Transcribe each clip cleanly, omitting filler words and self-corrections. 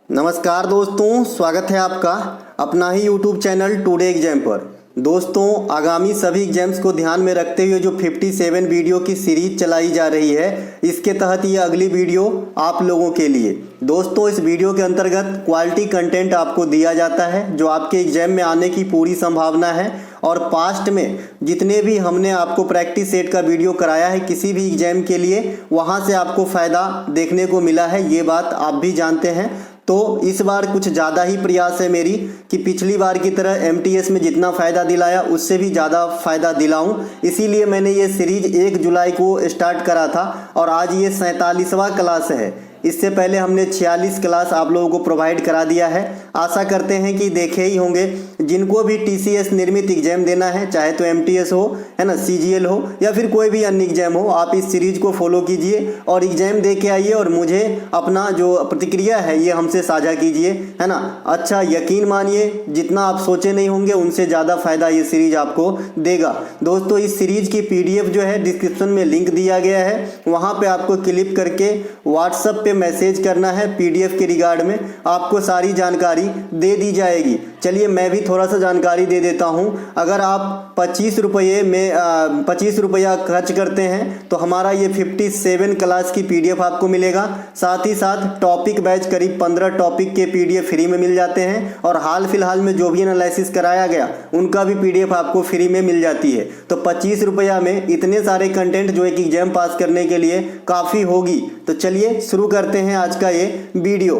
नमस्कार दोस्तों, स्वागत है आपका अपना ही यूट्यूब चैनल टुडे एग्जाम पर। दोस्तों, आगामी सभी एग्जाम्स को ध्यान में रखते हुए जो 57 वीडियो की सीरीज चलाई जा रही है, इसके तहत ये अगली वीडियो आप लोगों के लिए। दोस्तों, इस वीडियो के अंतर्गत क्वालिटी कंटेंट आपको दिया जाता है जो आपके एग्जाम में आने की पूरी संभावना है। और पास्ट में जितने भी हमने आपको प्रैक्टिस सेट का वीडियो कराया है किसी भी एग्जाम के लिए, वहाँ से आपको फ़ायदा देखने को मिला है, ये बात आप भी जानते हैं। तो इस बार कुछ ज़्यादा ही प्रयास है मेरी कि पिछली बार की तरह एमटीएस में जितना फ़ायदा दिलाया उससे भी ज़्यादा फ़ायदा दिलाऊं। इसीलिए मैंने ये सीरीज 1 जुलाई को स्टार्ट करा था और आज ये 47वां क्लास है। इससे पहले हमने 46 क्लास आप लोगों को प्रोवाइड करा दिया है। आशा करते हैं कि देखे ही होंगे। जिनको भी टीसीएस निर्मित एग्जाम देना है, चाहे तो एमटीएस हो, है ना, सीजीएल हो या फिर कोई भी अन्य एग्जाम हो, आप इस सीरीज को फॉलो कीजिए और एग्जाम दे के आइए और मुझे अपना जो प्रतिक्रिया है ये हमसे साझा कीजिए, है ना। अच्छा, यकीन मानिए जितना आप सोचे नहीं होंगे उनसे ज़्यादा फ़ायदा ये सीरीज आपको देगा। दोस्तों, इस सीरीज की पीडीएफ जो है डिस्क्रिप्शन में लिंक दिया गया है, वहाँ पर आपको क्लिक करके व्हाट्सएप मैसेज करना है। पीडीएफ के रिगार्ड में आपको सारी जानकारी दे दी जाएगी। चलिए मैं भी थोड़ा सा जानकारी दे देता हूं। अगर आप 25 रुपया खर्च करते हैं तो हमारा ये 57 क्लास की पीडीएफ आपको मिलेगा। साथ ही साथ टॉपिक बैच करीब 15 टॉपिक के पीडीएफ फ्री में मिल जाते हैं और हाल फिलहाल में जो भी एनालिसिस कराया गया उनका भी पीडीएफ आपको फ्री में मिल जाती है। तो 25 रुपया में इतने सारे कंटेंट जो एक एग्जाम पास करने के लिए काफ़ी होगी। तो चलिए शुरू करते हैं आज का ये वीडियो।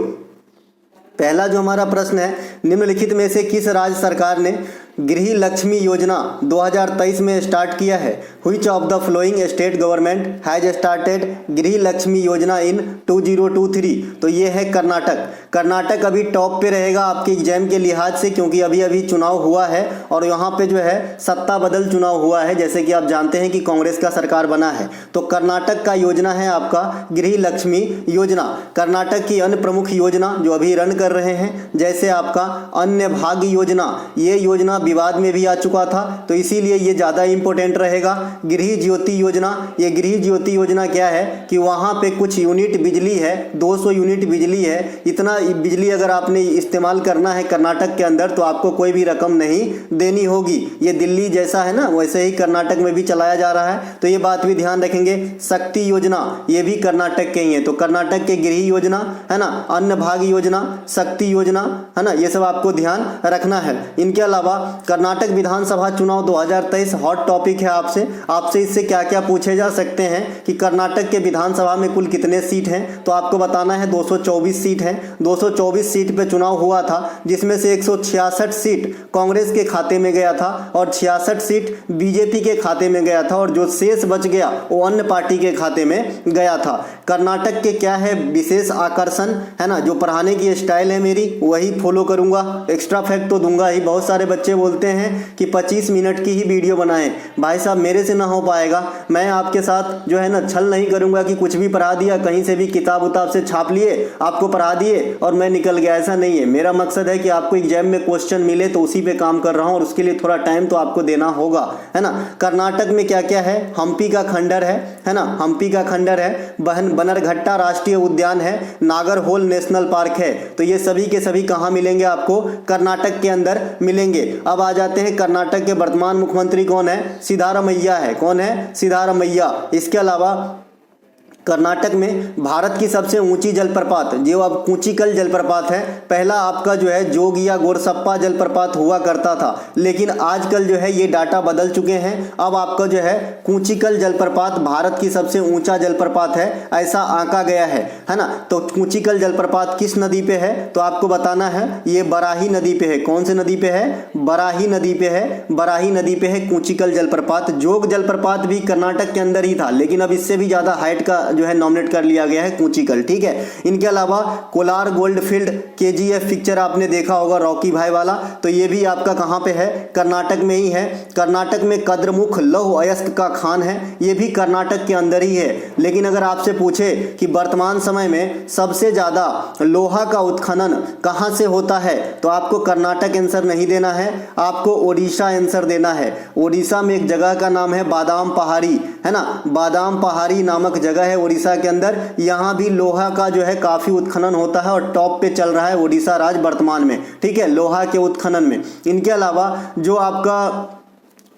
पहला जो हमारा प्रश्न है, निम्नलिखित में से किस राज्य सरकार ने गृह लक्ष्मी योजना 2023 में स्टार्ट किया है? Which of the flowing state government has started गृह लक्ष्मी योजना इन 2023? तो ये है कर्नाटक। कर्नाटक अभी टॉप पे रहेगा आपके एग्जाम के लिहाज से, क्योंकि अभी अभी चुनाव हुआ है और यहाँ पे जो है सत्ता बदल चुनाव हुआ है। जैसे कि आप जानते हैं कि कांग्रेस का सरकार बना है, तो कर्नाटक का योजना है आपका गृह लक्ष्मी योजना। कर्नाटक की अन्य प्रमुख योजना जो अभी रन कर रहे हैं, जैसे आपका अन्य भाग्य योजना, ये योजना विवाद में भी आ चुका था, तो इसीलिए ये ज़्यादा इंपॉर्टेंट रहेगा। गृह ज्योति योजना, ये गृह ज्योति योजना क्या है कि वहाँ पे कुछ यूनिट बिजली है, 200 यूनिट बिजली है। इतना बिजली अगर आपने इस्तेमाल करना है कर्नाटक के अंदर तो आपको कोई भी रकम नहीं देनी होगी। ये दिल्ली जैसा है ना, वैसे ही कर्नाटक में भी चलाया जा रहा है, तो ये बात भी ध्यान रखेंगे। शक्ति योजना, ये भी कर्नाटक के ही है, तो कर्नाटक के गृह योजना, है ना, अन्न भाग्य योजना, शक्ति योजना, है ना, ये सब आपको ध्यान रखना है। इनके अलावा कर्नाटक विधानसभा चुनाव 2023 हॉट टॉपिक है। आपसे इससे क्या क्या पूछे जा सकते हैं कि कर्नाटक के विधानसभा में कुल कितने सीट हैं, तो आपको बताना है 224 सीट हैं। 224 सीट पे चुनाव हुआ था, जिसमें से 166 सीट कांग्रेस के खाते में गया था और 66 सीट बीजेपी के खाते में गया था, और जो शेष बच गया वो अन्य पार्टी के खाते में गया था। कर्नाटक के क्या है विशेष आकर्षण, है ना, जो पढ़ाने की स्टाइल है मेरी वही फॉलो करूंगा। एक्स्ट्रा फैक्ट तो दूंगा ही। बहुत सारे बच्चे बोलते हैं कि 25 मिनट की ही वीडियो बनाएं। भाई साहब, मेरे से ना हो पाएगा। मैं आपके साथ जो है ना छल नहीं करूंगा कि कुछ भी पढ़ा दिया, कहीं से भी किताब उताब से छाप लिए, आपको पढ़ा दिए और मैं निकल गया। ऐसा नहीं है। मेरा मकसद है कि आपको एग्जाम में क्वेश्चन मिले, तो उसी पे काम कर रहा हूं और उसके लिए थोड़ा टाइम तो आपको देना होगा, है ना। कर्नाटक में क्या क्या है? हम्पी का खंडर है ना, हम्पी का खंडर है। बनरघट्टा राष्ट्रीय उद्यान है, नागरहोल नेशनल पार्क है। तो ये सभी के सभी कहाँ मिलेंगे? आपको कर्नाटक के अंदर मिलेंगे। अब आ जाते हैं कर्नाटक के वर्तमान मुख्यमंत्री कौन है? सिद्धारमैया है। कौन है? सिद्धारमैया। इसके अलावा कर्नाटक में भारत की सबसे ऊंची जलप्रपात जो अब कूचिकल जलप्रपात है। पहला आपका जो है जोगिया गोरसप्पा जलप्रपात हुआ करता था, लेकिन आजकल जो है ये डाटा बदल चुके हैं। अब आपका जो है कूचिकल जलप्रपात भारत की सबसे ऊंचा जलप्रपात है, ऐसा आंका गया है ना। तो कूचिकल जलप्रपात किस नदी पे है? तो आपको बताना है ये बराही नदी पे है। कौन से नदी पे है? बराही नदी पे है। बराही नदी पे है कूचिकल जलप्रपात। जोग जलप्रपात भी कर्नाटक के अंदर ही था, लेकिन अब इससे भी ज्यादा हाइट का जो है नॉमिनेट कर लिया गया है कूचिकल। ठीक है। इनके अलावा Kolar gold field KGF picture आपने देखा होगा, रॉकी भाई वाला, तो ये भी आपका कहां पे है? कर्नाटक में ही है। कर्नाटक में कद्रमुख लौह अयस्क का खान है, ये भी कर्नाटक के अंदर ही है। लेकिन अगर आपसे पूछे कि वर्तमान समय में सबसे ज्यादा लोहा का उत्खनन कहां से होता है, तो आपको कर्नाटक आंसर नहीं देना है, आपको ओडिशा आंसर देना है। ओडिशा में एक जगह का नाम है बादाम पहाड़ी, है ना, बादाम पहाड़ी नामक जगह है उड़ीसा के अंदर, यहाँ भी लोहा का जो है काफ़ी उत्खनन होता है और टॉप पे चल रहा है उड़ीसा राज्य वर्तमान में, ठीक है, लोहा के उत्खनन में। इनके अलावा जो आपका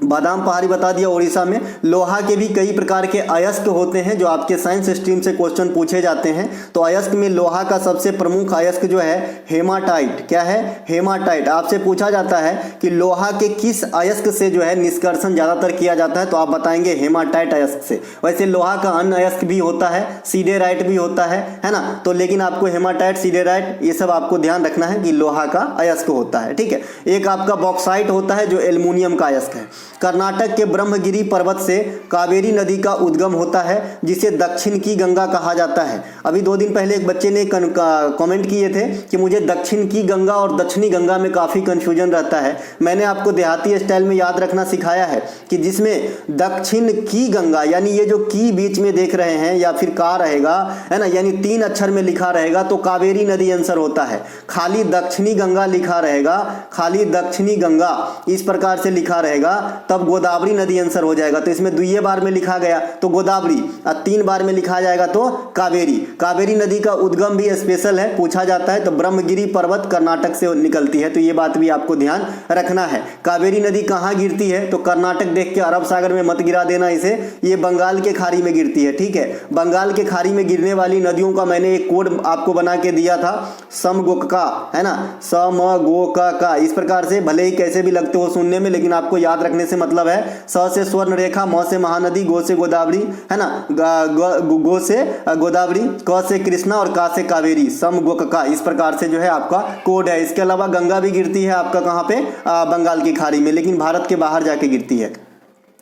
बादाम पहाड़ी बता दिया उड़ीसा में, लोहा के भी कई प्रकार के अयस्क होते हैं जो आपके साइंस स्ट्रीम से क्वेश्चन पूछे जाते हैं। तो अयस्क में लोहा का सबसे प्रमुख अयस्क जो है हेमाटाइट, क्या है, हेमाटाइट। आपसे पूछा जाता है कि लोहा के किस अयस्क से जो है निष्कर्षण ज़्यादातर किया जाता है, तो आप बताएंगे हेमाटाइट अयस्क से। वैसे लोहा का अन्य अयस्क भी होता है, सीडेराइट भी होता है ना, तो लेकिन आपको हेमाटाइट, सीडेराइट ये सब आपको ध्यान रखना है कि लोहा का अयस्क होता है, ठीक है। एक आपका बॉक्साइट होता है जो एल्युमिनियम का अयस्क है। कर्नाटक के ब्रह्मगिरी पर्वत से कावेरी नदी का उद्गम होता है जिसे दक्षिण की गंगा कहा जाता है। अभी 2 दिन पहले एक बच्चे ने कमेंट किए थे कि मुझे दक्षिण की गंगा और दक्षिणी गंगा में काफ़ी कन्फ्यूजन रहता है। मैंने आपको देहाती स्टाइल में याद रखना सिखाया है कि जिसमें दक्षिण की गंगा, यानी ये जो की बीच में देख रहे हैं या फिर का रहेगा, है ना, यानी 3 अक्षर में लिखा रहेगा तो कावेरी नदी आंसर होता है। खाली दक्षिणी गंगा लिखा रहेगा, खाली दक्षिणी गंगा इस प्रकार से लिखा रहेगा तब गोदावरी नदी आंसर हो जाएगा। तो इसमें 2 बार में लिखा गया तो गोदावरी, और 3 बार में लिखा जाएगा तो कावेरी। कावेरी नदी का उद्गम भी स्पेशल है, पूछा जाता है, तो ब्रह्मगिरी पर्वत कर्नाटक से निकलती है, तो ये बात भी आपको ध्यान रखना है। कावेरी नदी कहाँ गिरती है, तो कर्नाटक देख के अरब सागर में मत गिरा देना इसे, ये बंगाल के खाड़ी में गिरती है, ठीक है। बंगाल के खाड़ी में गिरने वाली नदियों का मैंने एक कोड आपको बना के दिया था, समगोका, है ना, समगोका, इस प्रकार से, भले ही कैसे भी लगते हो सुनने में, लेकिन आपको याद रखने से मतलब है स से स्वर्ण रेखा, म से महानदी, गो से गोदावरी, है ना, गो से गोदावरी, क से कृष्णा और का से कावेरी, समगोका, इस प्रकार से जो है आपका कोड है। इसके अलावा गंगा भी गिरती है आपका कहाँ पे, बंगाल की खाड़ी में, लेकिन भारत के बाहर जाके गिरती है।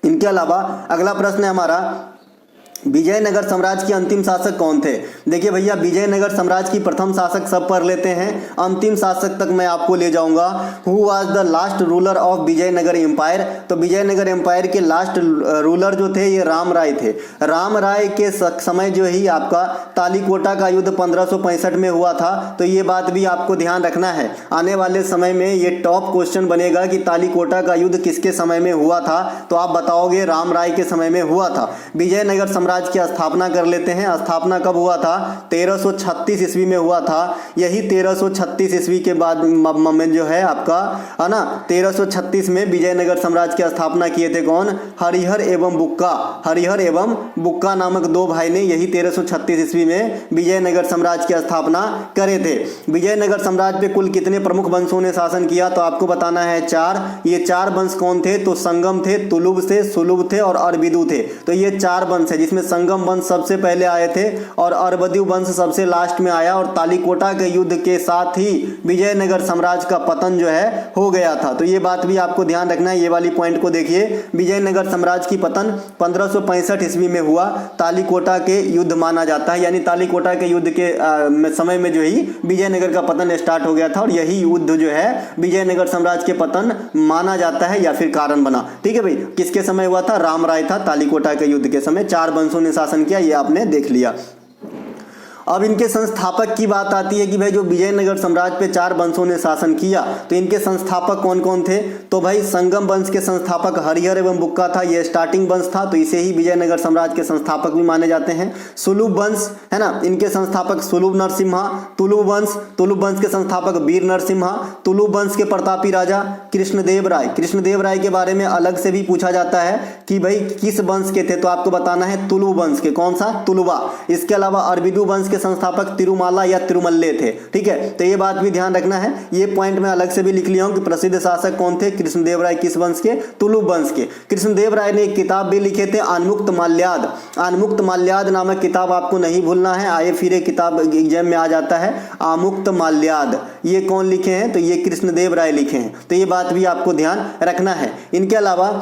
इनके अलावा अगला प्रश्न है हमारा, विजयनगर साम्राज्य के अंतिम शासक कौन थे। देखिए भैया, विजयनगर साम्राज्य की प्रथम शासक सब पढ़ लेते हैं, अंतिम शासक तक मैं आपको ले जाऊंगा। Who was the last ruler of Vijayanagara empire, तो विजयनगर एम्पायर के लास्ट रूलर जो थे ये राम राय थे। राम राय के समय जो ही आपका तालीकोटा का युद्ध 1565 में हुआ था, तो ये बात भी आपको ध्यान रखना है। आने वाले समय में ये टॉप क्वेश्चन बनेगा कि तालीकोटा का युद्ध किसके समय में हुआ था, तो आप बताओगे राम राय के समय में हुआ था। विजयनगर साम्राज्य की स्थापना कर लेते हैं। स्थापना कब हुआ था, 1336 ईस्वी में हुआ था। यही 1336 ईस्वी के बाद में जो है आपका, है ना, 1336 में विजयनगर साम्राज्य की स्थापना किए थे कौन, हरिहर एवं बुक्का। हरिहर एवं बुक्का नामक 2 भाई ने यही 1336 ईस्वी में विजयनगर साम्राज्य की स्थापना करे थे। विजयनगर साम्राज्य पे कुल कितने प्रमुख वंशों ने शासन किया, तो आपको बताना है 4। ये 4 वंश कौन थे, तो संगम थे, तुलुब थे, सुलुभ थे और अरबिदु थे। तो ये 4 वंश है जिसमें संगम वंश सबसे पहले आए थे और अरबदी वंश सबसे लास्ट में आया, और तालीकोटा के युद्ध के साथ ही विजयनगर साम्राज्य का पतन जो है हो गया था। तो ये बात भी आपको ध्यान रखना है, ये वाली पॉइंट को देखिए। विजयनगर साम्राज्य की पतन 1565 ईस्वी में हुआ, तालीकोटा के युद्ध माना जाता है, यानी तालीकोटा के युद्ध के समय में जो ही विजयनगर का पतन स्टार्ट हो गया था, और यही युद्ध जो है विजयनगर साम्राज्य के पतन माना जाता है या फिर कारण बना। ठीक है भाई, किसके समय हुआ था, राम राय था, तालीकोटा के युद्ध के समय 4 वंशों ने शासन किया, ये आपने देख लिया। अब इनके संस्थापक की बात आती है कि भाई जो विजयनगर साम्राज्य पे 4 वंशों ने शासन किया, तो इनके संस्थापक कौन कौन थे, तो भाई संगम वंश के संस्थापक हरिहर एवं बुक्का था, ये स्टार्टिंग वंश था, तो इसे ही विजयनगर साम्राज्य के संस्थापक भी माने जाते हैं। सुलुभ वंश है ना, इनके संस्थापक सुलुभ नरसिम्हा। तुलुभ वंश के संस्थापक वीर नरसिम्हा। तुलुभ वंश के प्रतापी राजा कृष्णदेव राय। कृष्णदेव राय के बारे में अलग से भी पूछा जाता है कि भाई किस वंश के थे, तो आपको बताना है तुलुभ वंश के, कौन सा, तुलुवा। इसके अलावा अरबिदु वंश के संस्थापक तिरुमाला या तिरुमल्ले थे। ठीक है, तो ये बात भी ध्यान रखना है, ये पॉइंट मैं अलग से भी लिख लिया हूं कि प्रसिद्ध शासक कौन थे, कृष्णदेव राय किस वंश के, तुलुभ वंश के। कृष्णदेव राय ने एक किताब भी लिखे थे, आनमुक्त माल्याद। आनमुक्त माल्याद नामक किताब आपको नहीं भूलना है, आए फिर एक किताब एग्जाम में आ जाता है, आमुक्त माल्याद। ये कौन लिखे हैं, तो ये कृष्णदेव राय लिखे हैं, तो ये बात भी आपको ध्यान रखना है। इनके अलावा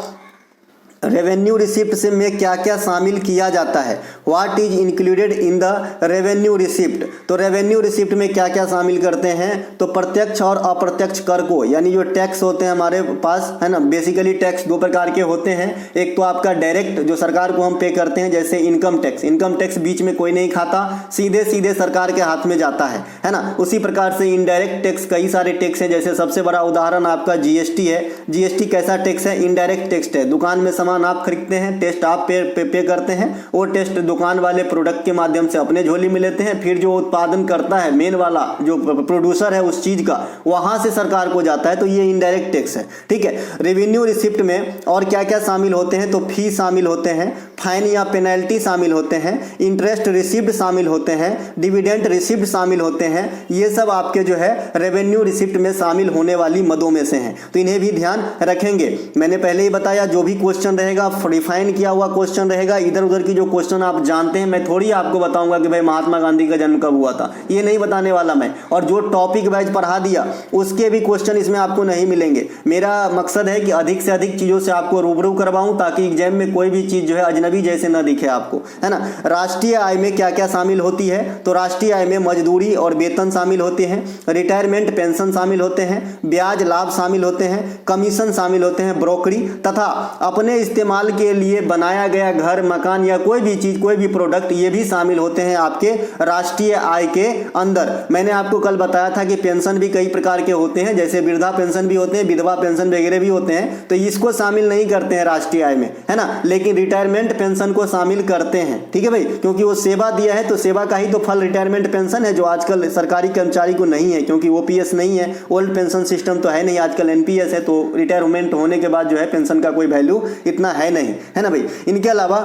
रेवेन्यू रिसिप्ट से में क्या क्या शामिल किया जाता है, what is included in the revenue receipt. तो रेवेन्यू रिसिप्ट में क्या क्या शामिल करते हैं, तो प्रत्यक्ष और अप्रत्यक्ष कर को, यानी जो टैक्स होते हैं हमारे पास, है ना, बेसिकली टैक्स 2 प्रकार के होते हैं। एक तो आपका डायरेक्ट जो सरकार को हम पे करते हैं, जैसे इनकम टैक्स। इनकम टैक्स बीच में कोई नहीं खाता, सीधे सीधे सरकार के हाथ में जाता है ना। उसी प्रकार से इनडायरेक्ट टैक्स कई सारे टैक्स हैं, जैसे सबसे बड़ा उदाहरण आपका जीएसटी है। जीएसटी कैसा टैक्स है, इनडायरेक्ट टैक्स है। दुकान में सामान सामान आप खरीदते हैं, टेस्ट आप पे करते हैं, वो टेस्ट दुकान वाले प्रोडक्ट के माध्यम से अपने झोली में लेते हैं, फिर जो उत्पादन करता है मेन वाला जो प्रोड्यूसर है उस चीज का, वहां से सरकार को जाता है, तो ये इनडायरेक्ट टैक्स है। ठीक है, रेवेन्यू रिसिप्ट में और क्या क्या शामिल होते हैं, तो फी शामिल होते हैं, फाइन या पेनल्टी शामिल होते हैं, इंटरेस्ट रिसिप्ट शामिल होते हैं, डिविडेंड रिसिप्ट शामिल होते हैं। ये सब आपके जो है रेवेन्यू रिसिप्ट में शामिल होने वाली मदों में से हैं, तो इन्हें भी ध्यान रखेंगे। मैंने पहले ही बताया जो भी क्वेश्चन रहेगा डिफाइन किया हुआ क्वेश्चन रहेगा, इधर उधर की जो क्वेश्चन आप जानते हैं, मैं थोड़ी आपको बताऊंगा कि भाई महात्मा गांधी का जन्म कब हुआ था, ये नहीं बताने वाला मैं। और जो टॉपिक वाइज पढ़ा दिया उसके भी क्वेश्चन इसमें आपको नहीं मिलेंगे। मेरा मकसद है कि अधिक से अधिक चीजों से आपको रूबरू करवाऊं, ताकि एग्जाम में कोई भी चीज जो है अजनबी जैसे ना दिखे आपको, है ना। राष्ट्रीय आय में क्या क्या शामिल होती है, तो राष्ट्रीय आय में मजदूरी और वेतन शामिल होते हैं, रिटायरमेंट पेंशन शामिल होते हैं, ब्याज लाभ शामिल होते हैं, कमीशन शामिल होते हैं, ब्रोकरी तथा अपने इस्तेमाल के लिए बनाया गया घर मकान या कोई भी चीज कोई भी प्रोडक्ट, ये भी शामिल होते हैं आपके राष्ट्रीय आय के अंदर। मैंने आपको कल बताया था कि पेंशन भी कई प्रकार के होते हैं, जैसे वृद्धा पेंशन भी होते हैं, विधवा पेंशन वगैरह भी होते हैं, तो इसको शामिल नहीं करते हैं राष्ट्रीय आय में, है ना, लेकिन रिटायरमेंट पेंशन को शामिल करते हैं। ठीक है भाई, क्योंकि वो सेवा दिया है, तो सेवा का ही तो फल रिटायरमेंट पेंशन है, जो आजकल सरकारी कर्मचारी को नहीं है, क्योंकि ओपीएस नहीं है, ओल्ड पेंशन सिस्टम तो है नहीं, आजकल एनपीएस है, तो रिटायरमेंट होने के बाद जो है पेंशन का कोई वैल्यू इतना है नहीं, है ना भाई। इनके अलावा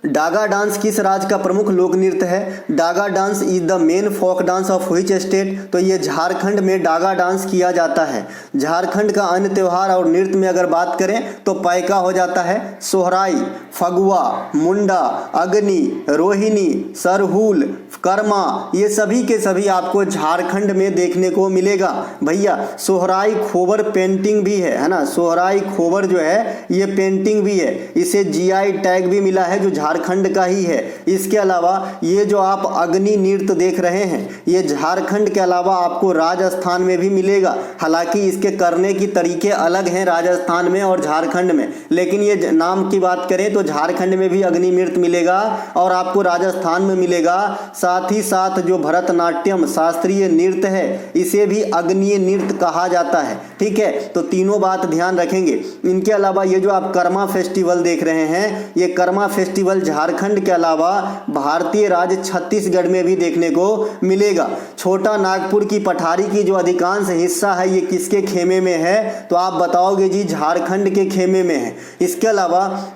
डागा डांस किस राज्य का प्रमुख लोक नृत्य है, Daga dance is the main folk dance of which state, तो ये झारखंड में डागा डांस किया जाता है। झारखंड का अन्य त्योहार और नृत्य में अगर बात करें तो पाइका हो जाता है, सोहराई, फगुआ, मुंडा, अग्नि, रोहिणी, सरहुल, कर्मा, ये सभी के सभी आपको झारखंड में देखने को मिलेगा। भैया सोहराई खोबर पेंटिंग भी है ना, सोहराई खोबर जो है ये पेंटिंग भी है, इसे जीआई टैग भी मिला है जो झारखंड का ही है। इसके अलावा ये जो आप अग्नि नृत्य देख रहे हैं ये झारखंड के अलावा आपको राजस्थान में भी मिलेगा। हालांकि इसके करने की तरीके अलग हैं राजस्थान में और झारखंड में, लेकिन ये नाम की बात करें तो झारखंड में भी अग्नि नृत्य मिलेगा और आपको राजस्थान में मिलेगा। साथ ही साथ जो भरतनाट्यम शास्त्रीय नृत्य है इसे भी अग्नि नृत्य कहा जाता है। ठीक है, तो तीनों बात ध्यान रखेंगे। इनके अलावा ये जो आप कर्मा फेस्टिवल देख रहे हैं, ये कर्मा फेस्टिवल झारखंड के अलावा भारतीय राज्य छत्तीसगढ़ में भी देखने को मिलेगा। छोटा नागपुर की पठारी की जो अधिकांश हिस्सा है ये किसके खेमे में है, तो आप बताओगे जी झारखंड के खेमे में है। इसके अलावा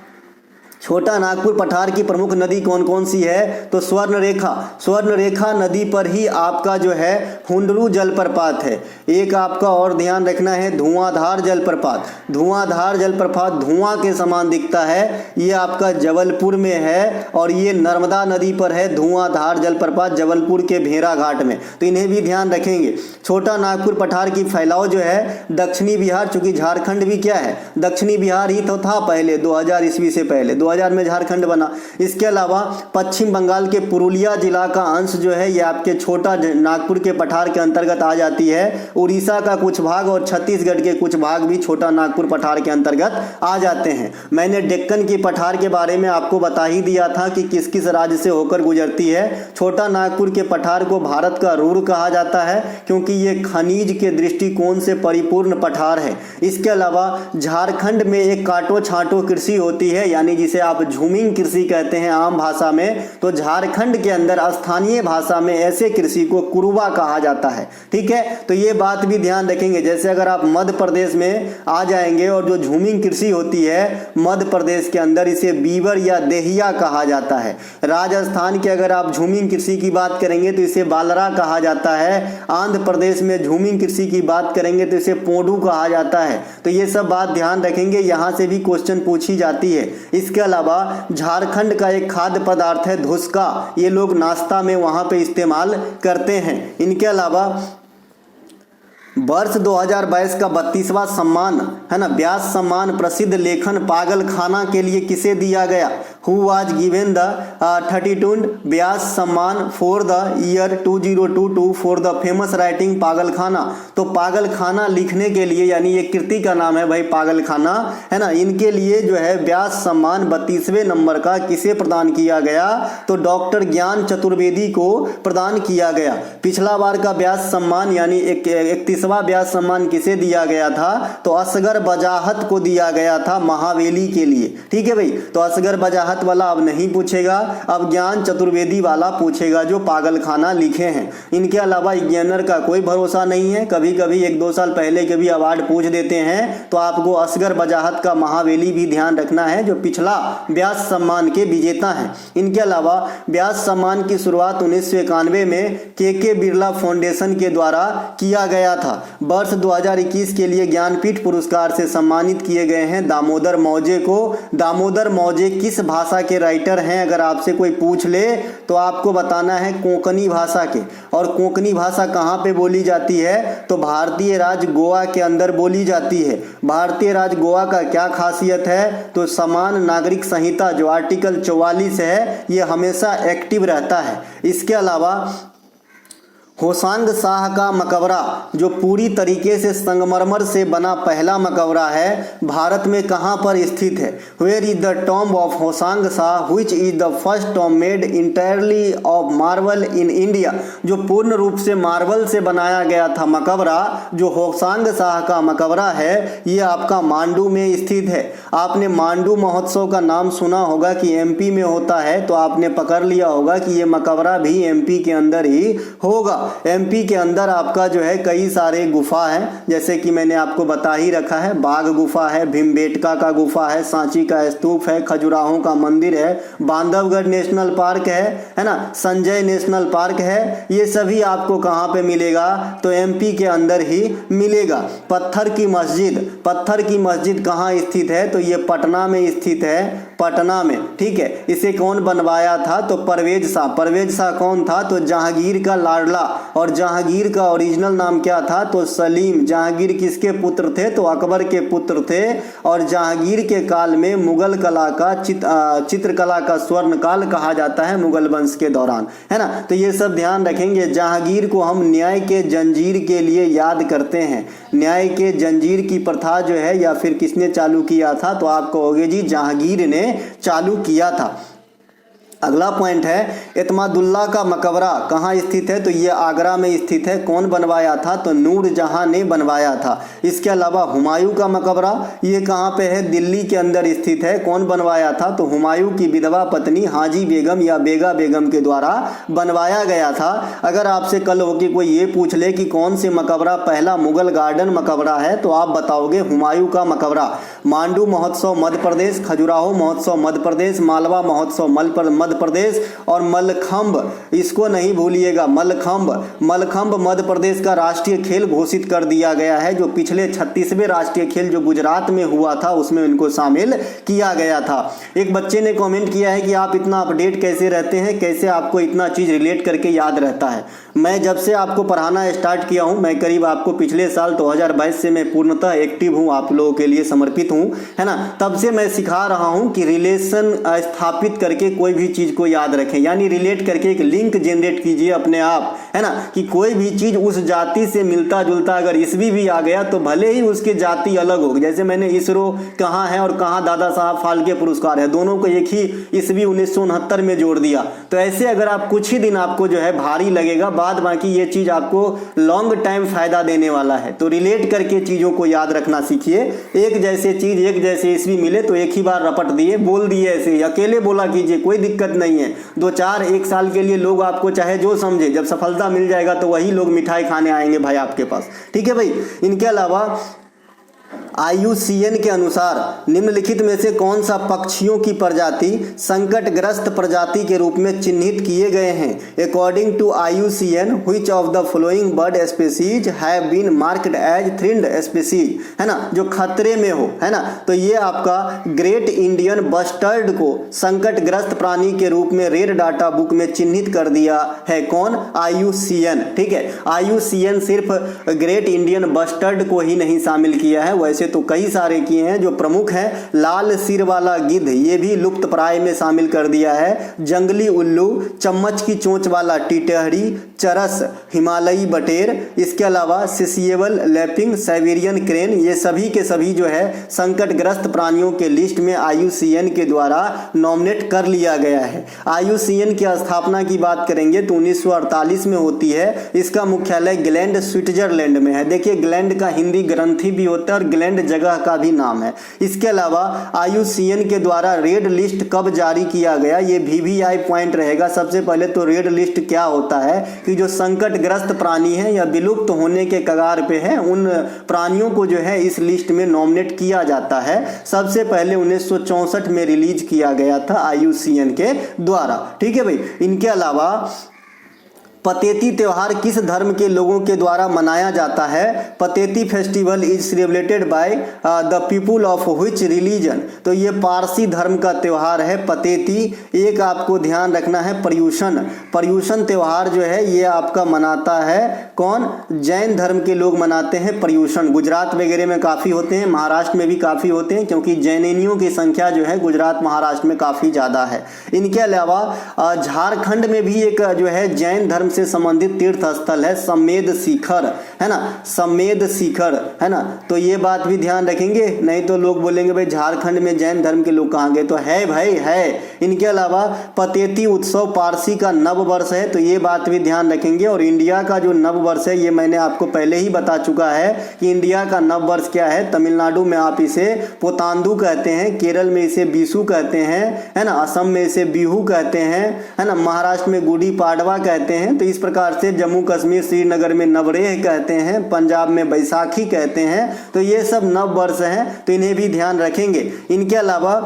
छोटा नागपुर पठार की प्रमुख नदी कौन कौन सी है, तो स्वर्ण रेखा नदी पर ही आपका जो है हुंडरू जलप्रपात है। एक आपका और ध्यान रखना है धुआंधार जलप्रपात, धुआंधार जलप्रपात धुआं के समान दिखता है, ये आपका जबलपुर में है और ये नर्मदा नदी पर है धुआंधार जलप्रपात जबलपुर के भेरा घाट में, तो इन्हें भी ध्यान रखेंगे। छोटा नागपुर पठार की फैलाव जो है दक्षिणी बिहार, चूंकि झारखंड भी क्या है दक्षिणी बिहार ही तो था पहले 2000 ईस्वी से पहले, 2000 में झारखंड बना। इसके अलावा पश्चिम बंगाल के पुरुलिया जिला का अंश जो है ये आपके छोटा नागपुर के पठार के अंतर्गत आ जाती है। उड़ीसा का कुछ भाग और छत्तीसगढ़ के कुछ भाग भी छोटा नागपुर पठार के अंतर्गत आ जाते हैं। मैंने डेक्कन की पठार के बारे में आपको बता ही दिया था कि किस किस राज्य से होकर गुजरती है। छोटा नागपुर के पठार को भारत का रूर कहा जाता है क्योंकि ये खनिज के दृष्टिकोण से परिपूर्ण पठार है। इसके अलावा झारखंड में एक काटो छांटो कृषि होती है, यानी जिसे आप झूमिंग कृषि कहते हैं आम भाषा में, तो झारखंड के अंदर स्थानीय भाषा में ऐसे कृषि को कुरुबा कहा जाता है। ठीक है, तो ये बात भी ध्यान रखेंगे। जैसे अगर आप मध्य प्रदेश में आ जाएंगे और जो झूमिंग कृषि होती है मध्य प्रदेश के अंदर इसे बीवर या देहिया कहा जाता है। राजस्थान के अगर आप झूमिंग कृषि की बात करेंगे तो इसे बालरा कहा जाता है। आंध्र प्रदेश में झूमिंग कृषि की बात करेंगे तो इसे पोडू कहा जाता है। तो ये सब बात ध्यान रखेंगे, यहाँ से भी क्वेश्चन पूछी जाती है। इसके अलावा झारखंड का एक खाद्य पदार्थ है धुसका, ये लोग नाश्ता में वहां पे इस्तेमाल करते हैं। इनके अलावा वर्ष 2022 का 32वां सम्मान है ना व्यास सम्मान प्रसिद्ध लेखन पागल खाना के लिए किसे दिया गया, who was given the 32 Vyas Samman for the year 2022 for the famous writing Pagalkhana. तो पागलखाना लिखने के लिए, यानी ये कृति का नाम है भाई पागलखाना, है ना, इनके लिए जो है व्यास सम्मान 32वें नंबर का किसे प्रदान किया गया? तो डॉक्टर ज्ञान चतुर्वेदी को प्रदान किया गया। पिछला बार का व्यास सम्मान यानी 31वां व्यास सम्मान किसे दिया गया था? तो असगर बजाहत को दिया गया था, महावेली के लिए। ठीक है भाई, तो असगर बजाहत वाला अब नहीं पूछेगा, अब ज्ञान चतुर्वेदी वाला पूछेगा जो पागलखाना लिखे हैं। इनके अलावा इग्नर का कोई भरोसा नहीं है, कभी कभी 1-2 साल पहले के भी अवार्ड पूछ देते हैं। तो आपको असगर बजाहत का महावेली भी ध्यान रखना है जो पिछला व्यास सम्मान के विजेता हैं। इनके अलावा व्यास सम्मान की शुरुआत 1991 में के बिरला फाउंडेशन के द्वारा किया गया था। वर्ष 2021 के लिए ज्ञानपीठ पुरस्कार से सम्मानित किए गए हैं दामोदर मौजे को। दामोदर मौजे किस भाषा के राइटर हैं? अगर आपसे कोई पूछ ले तो आपको बताना है कोंकणी भाषा के। और कोंकणी भाषा कहाँ पे बोली जाती है? तो भारतीय राज्य गोवा के अंदर बोली जाती है। भारतीय राज्य गोवा का क्या खासियत है? तो समान नागरिक संहिता जो आर्टिकल 44 है ये हमेशा एक्टिव रहता है। इसके अलावा होसांग शाह का मकबरा जो पूरी तरीके से संगमरमर से बना पहला मकबरा है, भारत में कहाँ पर स्थित है? Where is the tomb of Hoshang Shah which is the first tomb made entirely of marble in India. जो पूर्ण रूप से मार्बल से बनाया गया था मकबरा, जो होसांग शाह का मकबरा है, ये आपका मांडू में स्थित है। आपने मांडू महोत्सव का नाम सुना होगा कि एमपी में होता है, तो आपने पकड़ लिया होगा कि ये मकबरा भी एमपी के अंदर ही होगा। एमपी के अंदर आपका जो है कई सारे गुफा हैं, जैसे कि मैंने आपको बता ही रखा है, बाघ गुफा है, भीमबेटका का गुफा है, सांची का स्तूप है, खजुराहो का मंदिर है, बांधवगढ़ नेशनल पार्क है ना, संजय नेशनल पार्क है। ये सभी आपको कहाँ पे मिलेगा? तो एमपी के अंदर ही मिलेगा। पत्थर की मस्जिद कहाँ स्थित है? तो ये पटना में स्थित है, पटना में। ठीक है, इसे कौन बनवाया था? तो परवेज शाह कौन था? तो जहांगीर का लाडला। और जहांगीर का ओरिजिनल नाम क्या था? तो सलीम। जहांगीर किसके पुत्र थे? तो अकबर के पुत्र थे। और जहांगीर के काल में मुगल कला का चित्रकला का स्वर्ण काल कहा जाता है, मुगल वंश के दौरान, है ना। तो ये सब ध्यान रखेंगे। जहांगीर को हम न्याय के जंजीर के लिए याद करते हैं। न्याय के जंजीर की प्रथा जो है या फिर किसने चालू किया था? तो आप कहोगे जी जहांगीर ने चालू किया था। अगला पॉइंट है एतमादुल्ला का मकबरा कहाँ स्थित है? तो ये आगरा में स्थित है। कौन बनवाया था? तो नूरजहां ने बनवाया था। इसके अलावा हुमायूं का मकबरा ये कहाँ पे है? दिल्ली के अंदर स्थित है। कौन बनवाया था? तो हुमायूं की विधवा पत्नी हाजी बेगम या बेगा बेगम के द्वारा बनवाया गया था। अगर आपसे कल हो कि कोई ये पूछ ले कि कौन से मकबरा पहला मुगल गार्डन मकबरा है, तो आप बताओगे हुमायूं का मकबरा। मांडू महोत्सव मध्य प्रदेश, खजुराहो महोत्सव मध्य प्रदेश, मालवा महोत्सव मध्य प्रदेश, और मलखंब, इसको नहीं भूलिएगा, मलखंब मध्य प्रदेश का राष्ट्रीय खेल घोषित कर दिया गया है। जो पिछले 36वें राष्ट्रीय खेल जो गुजरात में हुआ था उसमें इनको शामिल किया गया था। एक बच्चे ने कमेंट किया है कि आप इतना अपडेट कैसे रहते हैं, कैसे आपको इतना चीज रिलेट करके याद रहता है। मैं जब से आपको पढ़ाना स्टार्ट किया हूं, मैं करीब आपको पिछले साल 2022 से मैं पूर्णतः एक्टिव हूं, आप लोगों के लिए समर्पित हूं, है ना। तब से मैं सिखा रहा हूं कि रिलेशन स्थापित करके कोई भी चीज को याद रखें, यानी रिलेट करके एक लिंक जनरेट कीजिए अपने आप, है ना, कि कोई भी चीज उस जाति से मिलता जुलता अगर ईस्वी भी आ गया तो भले ही उसकी जाति अलग हो। जैसे मैंने इसरो कहाँ है और कहाँ दादा साहब फाल्के पुरस्कार है, दोनों को एक ही ईस्वी 1969 में जोड़ दिया। तो ऐसे अगर आप कुछ ही दिन आपको जो है भारी लगेगा, बाद बाकी ये चीज आपको लॉन्ग टाइम फायदा देने वाला है। तो रिलेट करके चीजों को याद रखना सीखिए। एक जैसे चीज एक जैसे ईस्वी मिले तो एक ही बार रपट दिए, बोल दिए, ऐसे अकेले बोला कीजिए, कोई दिक्कत नहीं है। 2-4 1 साल के लिए लोग आपको चाहे जो समझे, जब सफलता मिल जाएगा तो वही लोग मिठाई खाने आएंगे भाई आपके पास। ठीक है भाई। इनके अलावा IUCN के अनुसार निम्नलिखित में से कौन सा पक्षियों की प्रजाति संकटग्रस्त प्रजाति के रूप में चिन्हित किए गए हैं? According to IUCN which of the following bird species have been marked as threatened species, है ना, जो खतरे में हो, है ना। तो ये आपका ग्रेट इंडियन बस्टर्ड को संकटग्रस्त प्राणी के रूप में रेड डाटा बुक में चिन्हित कर दिया है। कौन? IUCN। ठीक है, IUCN सिर्फ ग्रेट इंडियन बस्टर्ड को ही नहीं शामिल किया है, वैसे वैसे तो कई सारे किए हैं, जो प्रमुख हैं लाल सिर वाला गिद्ध, ये भी लुप्त प्राय में शामिल कर दिया है। जंगली उल्लू, चम्मच की चोंच वाला टिटहरी, चरस, हिमालयी बटेर, इसके अलावा सिसिएबल लैपिंग, साइबेरियन क्रेन, ये सभी के सभी जो है संकटग्रस्त प्राणियों के लिस्ट में IUCN के द्वारा नॉमिनेट कर लिया गया है। IUCN की स्थापना की बात करेंगे तो 1948 में होती है। इसका मुख्यालय ग्लैंड स्विट्जरलैंड में है। देखिए ग्लैंड का हिंदी ग्रंथि भी होता है और ग्लैंड जगह का भी नाम है। इसके अलावा IUCN के द्वारा रेड लिस्ट कब जारी किया गया, ये VVI पॉइंट रहेगा। सबसे पहले तो रेड लिस्ट क्या होता है कि जो संकटग्रस्त प्राणी है या विलुप्त होने के कगार पे है, उन प्राणियों को जो है इस लिस्ट में नॉमिनेट किया जाता है। सबसे पहले 1964 में रिलीज किया गया था IUCN के द्वारा। ठीक है भाई। इनके अलावा पतेती त्योहार किस धर्म के लोगों के द्वारा मनाया जाता है? Pateti festival is celebrated by the people of which religion? तो ये पारसी धर्म का त्योहार है पतेती। एक आपको ध्यान रखना है पर्यूषण। पर्यूषण त्योहार जो है ये आपका मनाता है कौन? जैन धर्म के लोग मनाते हैं पर्यूषण। गुजरात वगैरह में काफ़ी होते हैं, महाराष्ट्र में भी काफ़ी होते हैं, क्योंकि जैनियों की संख्या जो है गुजरात महाराष्ट्र में काफ़ी ज़्यादा है। इनके अलावा झारखंड में भी एक जो है जैन धर्म से संबंधित तीर्थ स्थल है समेद शिखर, है ना, समेद शिखर, है ना। तो ये बात भी ध्यान रखेंगे, नहीं तो लोग बोलेंगे भाई झारखंड में जैन धर्म के लोग कहाँ गए, तो है भाई है। इनके अलावा पतेती उत्सव पारसी का नव वर्ष है, तो ये बात भी ध्यान रखेंगे। और इंडिया का जो नव वर्ष है ये मैंने आपको पहले ही बता चुका है कि इंडिया का नव वर्ष क्या है। तमिलनाडु में आप इसे पोतांदु कहते हैं, केरल में इसे बीसू कहते हैं, है ना, असम में इसे बिहू कहते हैं, है ना, महाराष्ट्र में गुड़ी पाडवा कहते हैं। तो इस प्रकार से जम्मू कश्मीर श्रीनगर में नवरेह कहते हैं, पंजाब में बैसाखी कहते हैं। तो ये सब नव वर्ष हैं, तो इन्हें भी ध्यान रखेंगे। इनके अलावा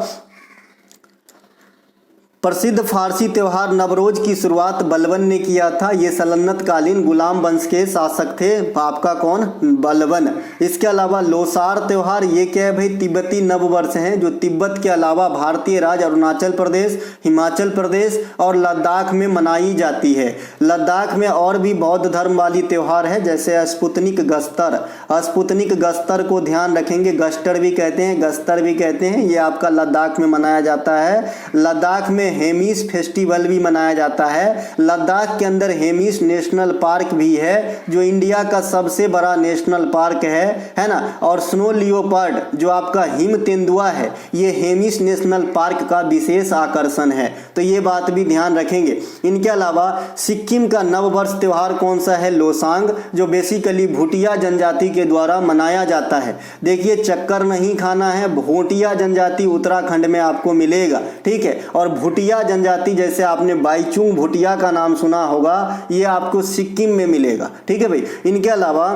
प्रसिद्ध फारसी त्योहार नवरोज की शुरुआत बलबन ने किया था। ये सल्तनत कालीन गुलाम वंश के शासक थे, आपका कौन? बलबन। इसके अलावा लोसार त्योहार ये क्या है भाई? तिब्बती नव वर्ष हैं, जो तिब्बत के अलावा भारतीय राज्य अरुणाचल प्रदेश, हिमाचल प्रदेश और लद्दाख में मनाई जाती है। लद्दाख में और भी बौद्ध धर्म वाली त्योहार है, जैसे स्पुतनिक गस्तर। स्पुतनिक गस्तर को ध्यान रखेंगे, गस्टर भी कहते हैं, गस्तर भी कहते हैं। ये आपका लद्दाख में मनाया जाता है। लद्दाख में हेमिस फेस्टिवल भी मनाया जाता है। लद्दाख के अंदर हेमिस नेशनल पार्क भी है, जो इंडिया का सबसे बड़ा नेशनल पार्क है ना। और स्नो लियोपर्ड जो आपका हिम तेंदुआ है, ये हेमिस नेशनल पार्क का विशेष आकर्षण है। तो ये बात भी ध्यान रखेंगे। इनके अलावा सिक्किम का नव वर्ष त्योहार कौन सा है? लोसांग, जो बेसिकली भूटिया जनजाति के द्वारा मनाया जाता है। देखिए चक्कर नहीं खाना है, भोटिया जनजाति उत्तराखंड में आपको मिलेगा, ठीक है। और भूटिया जनजाति, जैसे आपने बाईचुंग भूटिया का नाम सुना होगा, ये आपको सिक्किम में मिलेगा, ठीक है भाई। इनके अलावा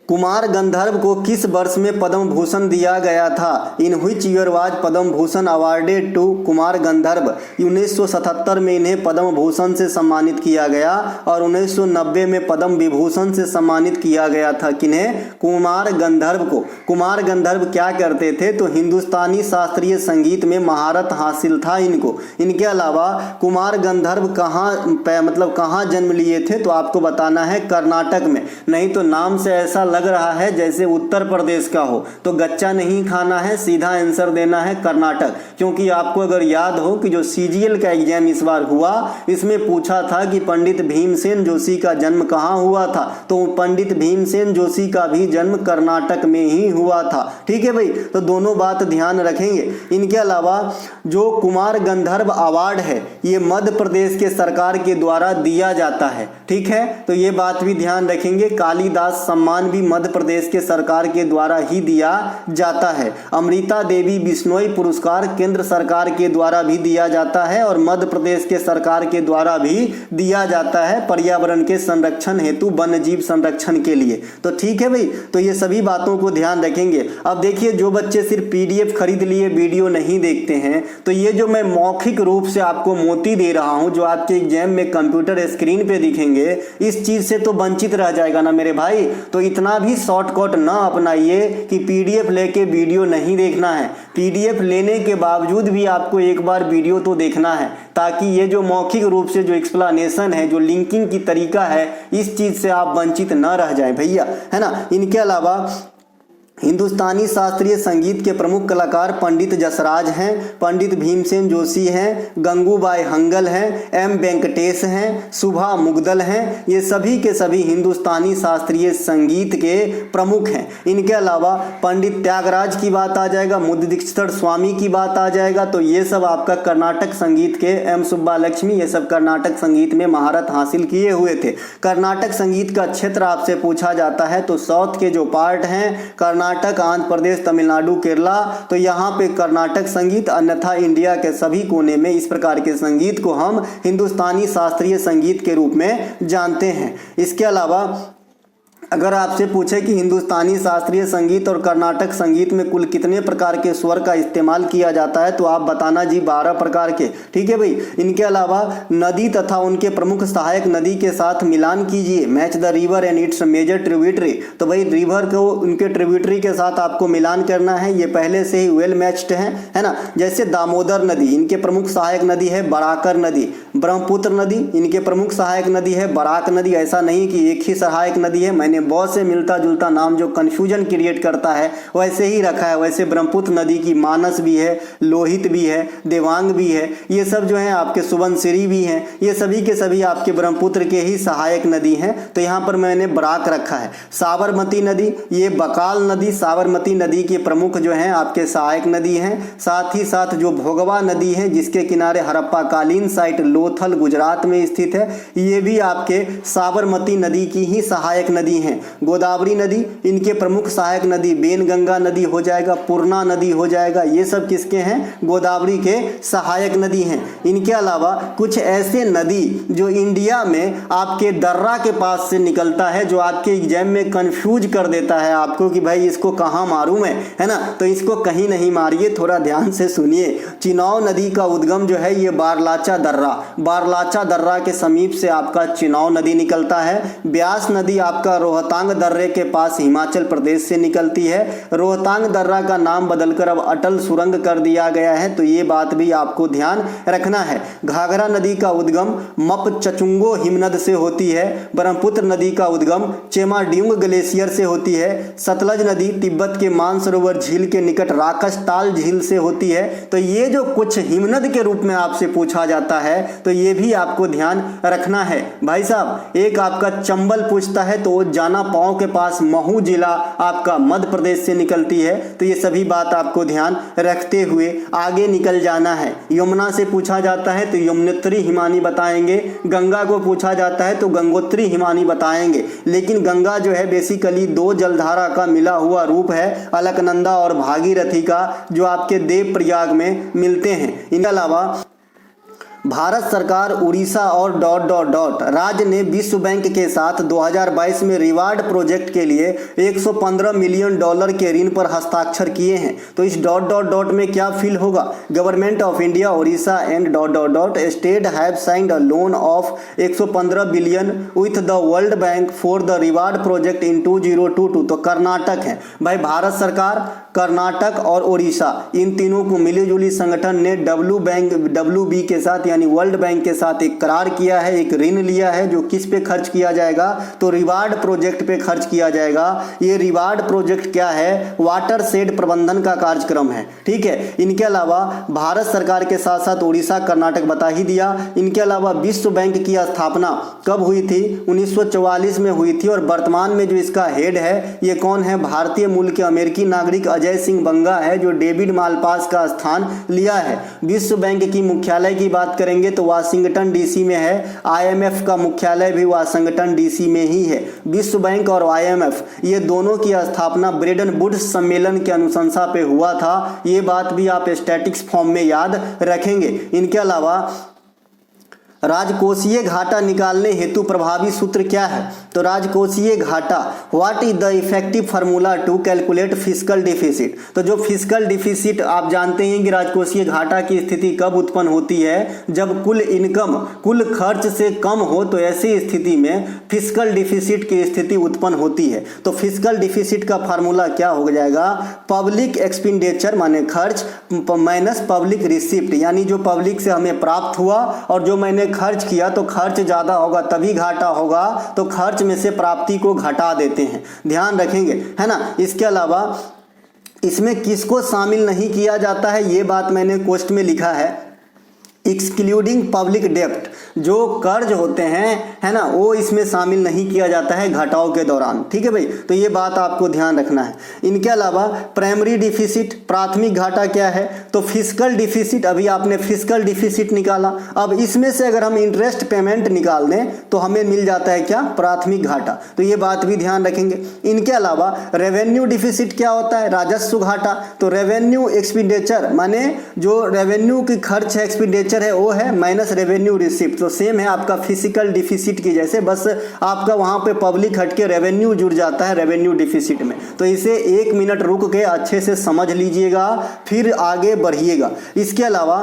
कुमार गंधर्व को किस वर्ष में पद्म भूषण दिया गया था? In which year was Padma Bhushan awarded to Kumar Gandharva? 1977 में इन्हें पद्म भूषण से सम्मानित किया गया और 1990 में पद्म विभूषण से सम्मानित किया गया था। किन्हें? कुमार गंधर्व को। कुमार गंधर्व क्या करते थे? तो हिंदुस्तानी शास्त्रीय संगीत में महारत हासिल था इनको। इनके अलावा कुमार गंधर्व कहाँ जन्म लिए थे? तो आपको बताना है कर्नाटक में। नहीं तो नाम से ऐसा लग रहा है जैसे उत्तर प्रदेश का हो, तो गच्चा नहीं खाना है, सीधा आंसर देना है कर्नाटक। क्योंकि आपको अगर याद हो कि जो CGL का एग्जाम इस बार हुआ, इसमें पूछा था कि पंडित भीमसेन जोशी का जन्म कहाँ हुआ था, तो पंडित भीमसेन जोशी का भी जन्म कर्नाटक में ही हुआ था, ठीक है भाई। तो दोनों बात ध्यान रखेंगे। इनके अलावा जो कुमार गंधर्व अवार्ड है, ये मध्य प्रदेश के सरकार के द्वारा दिया जाता है, ठीक है। तो ये बात भी ध्यान रखेंगे। कालिदास सम्मान भी मध्य प्रदेश के सरकार के द्वारा ही दिया जाता है। अमृता देवी बिश्नोई पुरस्कार केंद्र सरकार के द्वारा भी दिया जाता है और मध्य प्रदेश के सरकार के द्वारा भी दिया जाता है, पर्यावरण के संरक्षण हेतु, वन्य जीव संरक्षण के लिए। तो ठीक है भाई, तो ये सभी बातों को ध्यान रखेंगे। अब देखिए, जो बच्चे सिर्फ PDF खरीद लिए वीडियो नहीं देखते हैं, तो ये जो मैं मौखिक रूप से आपको मोती दे रहा हूं, जो आपके एग्जाम में कंप्यूटर स्क्रीन पे दिखेंगे, इस चीज से तो वंचित रह जाएगा ना मेरे भाई। तो इतना भी शॉर्टकट ना अपनाइए कि PDF लेके वीडियो नहीं देखना है। PDF लेने के बावजूद भी आपको एक बार वीडियो तो देखना है, ताकि ये जो मौखिक रूप से जो एक्सप्लेनेशन है, जो लिंकिंग की तरीका है, इस चीज से आप वंचित न रह जाएं भैया, है ना। इनके अलावा हिंदुस्तानी शास्त्रीय संगीत के प्रमुख कलाकार पंडित जसराज हैं, पंडित भीमसेन जोशी हैं, गंगूबाई हंगल हैं, एम वेंकटेश हैं, सुभा मुगदल हैं। ये सभी के सभी हिंदुस्तानी शास्त्रीय संगीत के प्रमुख हैं। इनके अलावा पंडित त्यागराज की बात आ जाएगा, मुद्दीक्षित स्वामी की बात आ जाएगा, तो ये सब आपका कर्नाटक संगीत के एम सुब्बालक्ष्मी, ये सब कर्नाटक संगीत में महारत हासिल किए हुए थे। कर्नाटक संगीत का क्षेत्र आपसे पूछा जाता है तो साउथ के जो पार्ट हैं कर्नाटक, आंध्र प्रदेश, तमिलनाडु, केरला, तो यहाँ पे कर्नाटक संगीत, अन्यथा इंडिया के सभी कोने में इस प्रकार के संगीत को हम हिंदुस्तानी शास्त्रीय संगीत के रूप में जानते हैं। इसके अलावा अगर आपसे पूछे कि हिंदुस्तानी शास्त्रीय संगीत और कर्नाटक संगीत में कुल कितने प्रकार के स्वर का इस्तेमाल किया जाता है तो आप बताना जी 12 प्रकार के। ठीक है भाई। इनके अलावा नदी तथा उनके प्रमुख सहायक नदी के साथ मिलान कीजिए, match the river and its major tributary. तो भाई रिवर को उनके ट्रिब्यूटरी के साथ आपको मिलान करना है, ये पहले से ही वेल मैच्ड है ना। जैसे दामोदर नदी, इनके प्रमुख सहायक नदी है बराकर नदी। ब्रह्मपुत्र नदी, इनके प्रमुख सहायक नदी है बराक नदी। ऐसा नहीं कि एक ही सहायक नदी है, मैंने बहुत से मिलता जुलता नाम जो कंफ्यूजन क्रिएट करता है वैसे ही रखा है। वैसे ब्रह्मपुत्र नदी की मानस भी है, लोहित भी है, देवांग भी है, ये सब जो है आपके सुबनसिरी भी हैं। ये सभी के सभी आपके ब्रह्मपुत्र के ही सहायक नदी हैं। तो यहाँ पर मैंने बराक रखा है। साबरमती नदी, ये बकाल नदी साबरमती नदी के प्रमुख जो हैं आपके सहायक नदी हैं। साथ ही साथ जो भोगवा नदी है जिसके किनारे हड़प्पा कालीन साइट लोथल गुजरात में स्थित है, ये भी आपके साबरमती नदी की ही सहायक नदी है। गोदावरी नदी, इनके प्रमुख सहायक नदी बेनगंगा नदी हो जाएगा, पूर्णा नदी हो जाएगा। ये सब किसके हैं? गोदावरी के सहायक नदी हैं। इनके अलावा कुछ ऐसे नदी जो इंडिया में आपके दर्रा के पास से निकलता है, जो आपके एग्जाम में कंफ्यूज कर देता है आपको कि भाई इसको कहाँ मारूं मैं, है ना। तो इसको कहीं नहीं मारिए, थोड़ा ध्यान से सुनिए। चिनाव नदी का उद्गम जो है ये बारलाचा दर्रा, बारलाचा दर्रा के समीप से आपका चिनाव नदी निकलता है। ब्यास नदी आपका रोहतांग दर्रे के पास हिमाचल प्रदेश से निकलती है। रोहतांग दर्रा का नाम बदलकर अब अटल सुरंग कर दिया गया है, तो ये बात भी आपको ध्यान रखना है। घाघरा नदी का उद्गम मपचचुंगो हिमनद से होती है। ब्रह्मपुत्र नदी का उद्गम चेमाड्यूंग ग्लेशियर से होती है। सतलज नदी तिब्बत के मानसरोवर झील के निकट राकसताल झील से होती है। तो ये जो कुछ हिमनद के रूप में आपसे पूछा जाता है तो ये भी आपको ध्यान रखना है। भाई साहब एक आपका चंबल पूछता है तो जाना पांव के पास महू जिला आपका मध्य प्रदेश से निकलती है। तो ये सभी बात आपको ध्यान रखते हुए आगे निकल जाना है। यमुना से पूछा जाता है तो यमुनोत्री हिमानी बताएंगे। गंगा को पूछा जाता है तो गंगोत्री हिमानी बताएंगे। लेकिन गंगा जो है बेसिकली दो जलधारा का मिला हुआ रूप है, अलकनंदा और भागीरथी का, जो आपके देवप्रयाग में मिलते हैं। इनके अलावा भारत सरकार उड़ीसा और डॉट डॉट डॉट राज्य ने विश्व बैंक के साथ 2022 में रिवार्ड प्रोजेक्ट के लिए 115 मिलियन डॉलर के ऋण पर हस्ताक्षर किए हैं। तो इस डॉट डॉट डॉट में क्या फिल होगा? Government of India Orissa and dot dot dot state have signed a loan of 115 billion with the world bank for the reward project in 2022। तो कर्नाटक है भाई, भारत सरकार, कर्नाटक और उड़ीसा, इन तीनों को मिलीजुली संगठन ने WB के साथ यानी वर्ल्ड बैंक के साथ एक करार किया है, एक ऋण लिया है, जो किस पे खर्च किया जाएगा? तो रिवार्ड प्रोजेक्ट पे खर्च किया जाएगा। ये रिवार्ड प्रोजेक्ट क्या है? वाटर शेड प्रबंधन का कार्यक्रम है। ठीक है। इनके अलावा भारत सरकार के साथ साथ उड़ीसा, कर्नाटक बता ही दिया। इनके अलावा विश्व बैंक की स्थापना कब हुई थी? 1944 में हुई थी। और वर्तमान में जो इसका हेड है ये कौन है? भारतीय मूल के अमेरिकी नागरिक अजय सिंह बंगा है, जो डेविड मालपास का स्थान लिया है। विश्व बैंक की मुख्यालय की बात करेंगे तो वाशिंगटन डीसी में है। IMF का मुख्यालय भी वाशिंगटन डीसी में ही है। विश्व बैंक और IMF ये दोनों की स्थापना ब्रेडन वुड्स सम्मेलन के अनुशंसा पे हुआ था। ये बात भी आप स्टैटिक्स फॉर्म में याद रखेंगे। इनके अलावा राजकोषीय घाटा निकालने हेतु प्रभावी सूत्र क्या है? तो राजकोषीय घाटा, what is the effective formula to calculate fiscal deficit? तो जो फिस्कल डिफिसिट आप जानते हैं कि राजकोषीय घाटा की स्थिति कब उत्पन्न होती है? जब कुल इनकम कुल खर्च से कम हो, तो ऐसी स्थिति में फिस्कल डिफिसिट की स्थिति उत्पन्न होती है। तो फिस्कल डिफिसिट का फार्मूला क्या हो जाएगा? पब्लिक एक्सपेंडिचर माने खर्च माइनस पब्लिक रिसिप्ट, यानी जो पब्लिक से हमें प्राप्त हुआ और जो मैंने खर्च किया तो खर्च ज़्यादा होगा तभी घाटा होगा, तो खर्च में से प्राप्ति को घटा देते हैं, ध्यान रखेंगे, है ना। इसके अलावा इसमें किसको शामिल नहीं किया जाता है, ये बात मैंने कोष्ट में लिखा है, एक्सक्लूडिंग पब्लिक डेप्ट, जो कर्ज होते हैं, है ना, वो इसमें शामिल नहीं किया जाता है घटाव के दौरान, ठीक है भाई। तो ये बात आपको ध्यान रखना है। इनके अलावा प्राइमरी डिफिसिट, प्राथमिक घाटा क्या है, तो फिस्कल डिफिसिट, अभी आपने फिस्कल डिफिसिट निकाला, अब इसमें से अगर हम इंटरेस्ट पेमेंट निकाल दें तो हमें मिल जाता है क्या, प्राथमिक घाटा, तो ये बात भी ध्यान रखेंगे। इनके अलावा रेवेन्यू डिफिसिट क्या होता है, राजस्व घाटा, तो रेवेन्यू एक्सपेंडिचर माने जो रेवेन्यू की खर्च है, एक्सपेंडिचर है वो है माइनस रेवेन्यू रिसिप्ट, तो सेम है आपका फिजिकल डिफिसिट की जैसे, बस आपका वहां पे पब्लिक हट के रेवेन्यू जुड़ जाता है रेवेन्यू डिफिसिट में। तो इसे 1 मिनट रुक के अच्छे से समझ लीजिएगा, फिर आगे बढ़िएगा। इसके अलावा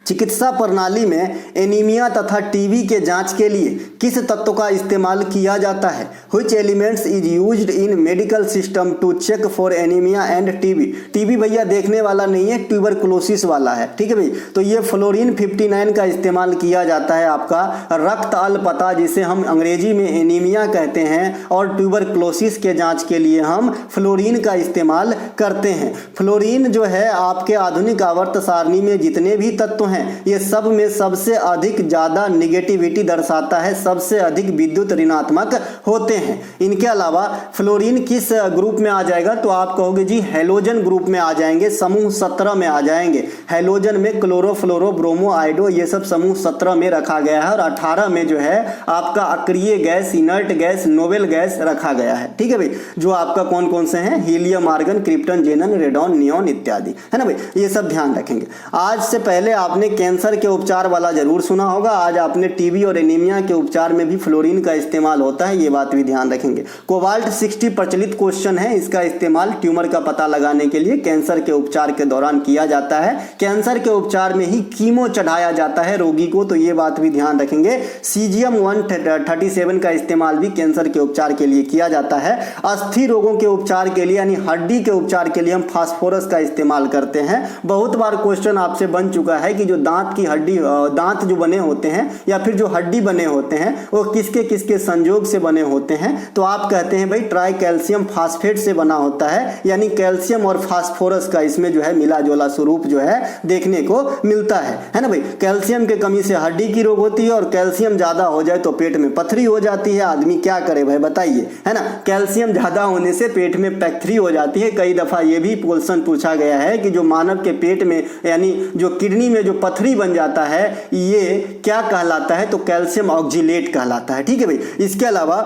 चिकित्सा प्रणाली में एनीमिया तथा टीबी के जांच के लिए किस तत्व का इस्तेमाल किया जाता है, which elements is used in medical system to check for anaemia and TB. TB भैया देखने वाला नहीं है, ट्यूबरकुलोसिस वाला है, ठीक है भाई। तो ये फ्लोरीन 59 का इस्तेमाल किया जाता है आपका रक्त अल्पता, जिसे हम अंग्रेजी में एनीमिया कहते हैं, और ट्यूबरकुलोसिस के जांच के लिए हम फ्लोरीन का इस्तेमाल करते हैं। फ्लोरीन जो है आपके आधुनिक आवर्त सारणी में जितने भी तत्व हैं ये सब में सबसे अधिक ज्यादा निगेटिविटी दर्शाता है, सबसे अधिक विद्युत ऋणात्मक होते हैं। इनके अलावा फ्लोरीन किस ग्रुप में आ जाएगा, तो आप कहोगे जी हैलोजन ग्रुप में आ जाएंगे, समूह 17 में आ जाएंगे। हैलोजन में क्लोरो, फ्लोरो, ब्रोमो, आइडो, ये सब समूह 17 में रखा गया है, और 18 में जो है आपका अक्रिय gas, inert gas, noble gas रखा गया है, ठीक है भाई। जो आपका कौन कौन से हैं, helium, argon, krypton, जेनन, radon, neon इत्यादि, है ना भाई, ये सब ध्यान रखेंगे। आज से पहले आपने कैंसर के उपचार वाला जरूर सुना होगा, आज आपने टीबी और एनीमिया के उपचार में भी फ्लोरीन का इस्तेमाल होता है, ये बात भी ध्यान रखेंगे। कोबाल्ट 60 प्रचलित क्वेश्चन है, इसका इस्तेमाल ट्यूमर का पता लगाने के लिए कैंसर के उपचार के दौरान किया जाता है। कैंसर के उपचार में ही कीमो चढ़ाया जाता है रोगी को, तो ये बात भी ध्यान रखेंगे। सीजियम 137 का इस्तेमाल भी कैंसर के उपचार के लिए किया जाता है। अस्थि रोगों के उपचार के लिए यानी हड्डी के उपचार के लिए हम फास्फोरस का इस्तेमाल करते हैं। बहुत बार क्वेश्चन आपसे बन चुका है कि जो दांत की हड्डी, दांत जो बने होते हैं या फिर जो हड्डी बने होते हैं वो किसके किसके संयोग से बने होते हैं, तो आप कहते हैं भाई ट्राई कैल्शियम फास्फेट से बना होता है, यानी कैल्शियम और फास्फोरस का इसमें जो है मिला जुला स्वरूप जो है देखने को मिलता है ना भाई। कैल्शियम के कमी से हड्डी की रोग होती है, और कैल्शियम ज्यादा हो जाए तो पेट में पथरी हो जाती है। आदमी क्या करे भाई बताइए, है ना। कैल्शियम ज्यादा होने से पेट में पैथरी हो जाती है। कई दफा ये भी क्वेश्चन पूछा गया है कि जो मानव के पेट में यानी जो किडनी में जो पथरी बन जाता है ये क्या कहलाता है, तो कैल्शियम ऑक्जिलेट कहलाता है, ठीक है भाई। इसके अलावा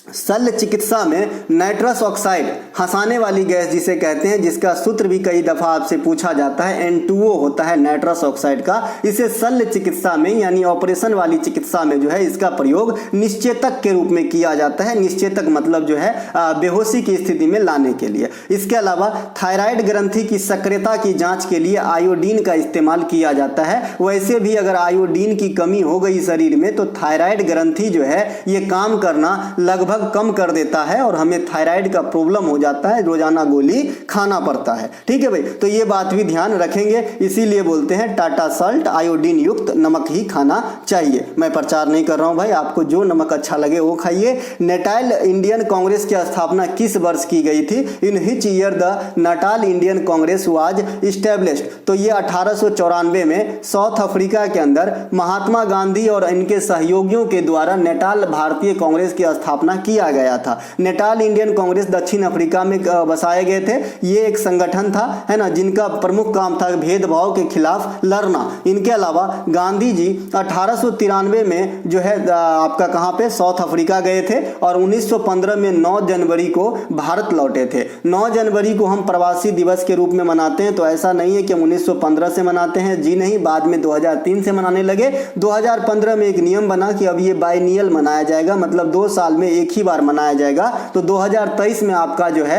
शल्य चिकित्सा में नाइट्रस ऑक्साइड, हंसाने वाली गैस जिसे कहते हैं, जिसका सूत्र भी कई दफा आपसे पूछा जाता है, N2O होता है नाइट्रस ऑक्साइड का। इसे शल्य चिकित्सा में यानी ऑपरेशन वाली चिकित्सा में जो है इसका प्रयोग निश्चेतक के रूप में किया जाता है। निश्चेतक मतलब जो है बेहोशी की स्थिति में लाने के लिए। इसके अलावा थायराइड ग्रंथि की सक्रियता की जांच के लिए आयोडीन का इस्तेमाल किया जाता है। वैसे भी अगर आयोडीन की कमी हो गई शरीर में तो थायराइड ग्रंथि जो है ये काम करना लगभग कम कर देता है, और हमें थायराइड का प्रॉब्लम हो जाता है, रोजाना गोली खाना पड़ता है, ठीक है भाई। तो ये बात भी ध्यान रखेंगे, इसीलिए बोलते हैं टाटा साल्ट, आयोडीन युक्त नमक ही खाना चाहिए। मैं प्रचार नहीं कर रहा हूं भाई, आपको जो नमक अच्छा लगे वो खाइए। नेटाल इंडियन कांग्रेस की स्थापना किस वर्ष की गई थी, in which year the Natal Indian Congress was established, तो ये 1894 में साउथ अफ्रीका के अंदर महात्मा गांधी और इनके सहयोगियों के द्वारा नेटाल भारतीय कांग्रेस की स्थापना किया गया था। नेटाल इंडियन कांग्रेस दक्षिण अफ्रीका में बसाए गए थे। ये एक संगठन था, है ना, जिनका प्रमुख काम था भेदभाव के खिलाफ लड़ना। इनके अलावा गांधी जी 1893 में जो है आपका कहां पे साउथ अफ्रीका गए थे, और 1915 में 9 जनवरी को भारत लौटे थे। 9 जनवरी को हम प्रवासी दिवस के रूप में मनाते हैं, तो ऐसा नहीं है कि हम 1915 से मनाते हैं, जी नहीं, बाद में 2003 से मनाने लगे। 2015 में एक नियम बना कि अब ये बाइनियल मनाया जाएगा, मतलब 2 साल में एक ही बार मनाया जाएगा। तो 2023 में आपका जो है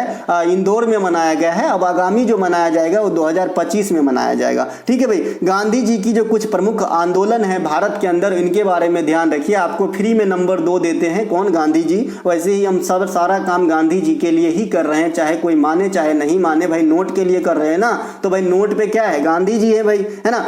इंदौर में मनाया गया है, अब आगामी जो मनाया जाएगा वो 2025 में मनाया जाएगा, ठीक है भाई। गांधी जी की जो कुछ प्रमुख आंदोलन है भारत के अंदर, इनके बारे में ध्यान रखिए। आपको फ्री में नंबर 2 देते हैं, कौन, गांधी जी। वैसे ही हम सब सारा काम गांधी जी के लिए ही कर रहे हैं, चाहे कोई माने चाहे नहीं माने, भाई नोट के लिए कर रहे हैं ना, तो भाई नोट पे क्या है, गांधी जी है भाई, है ना।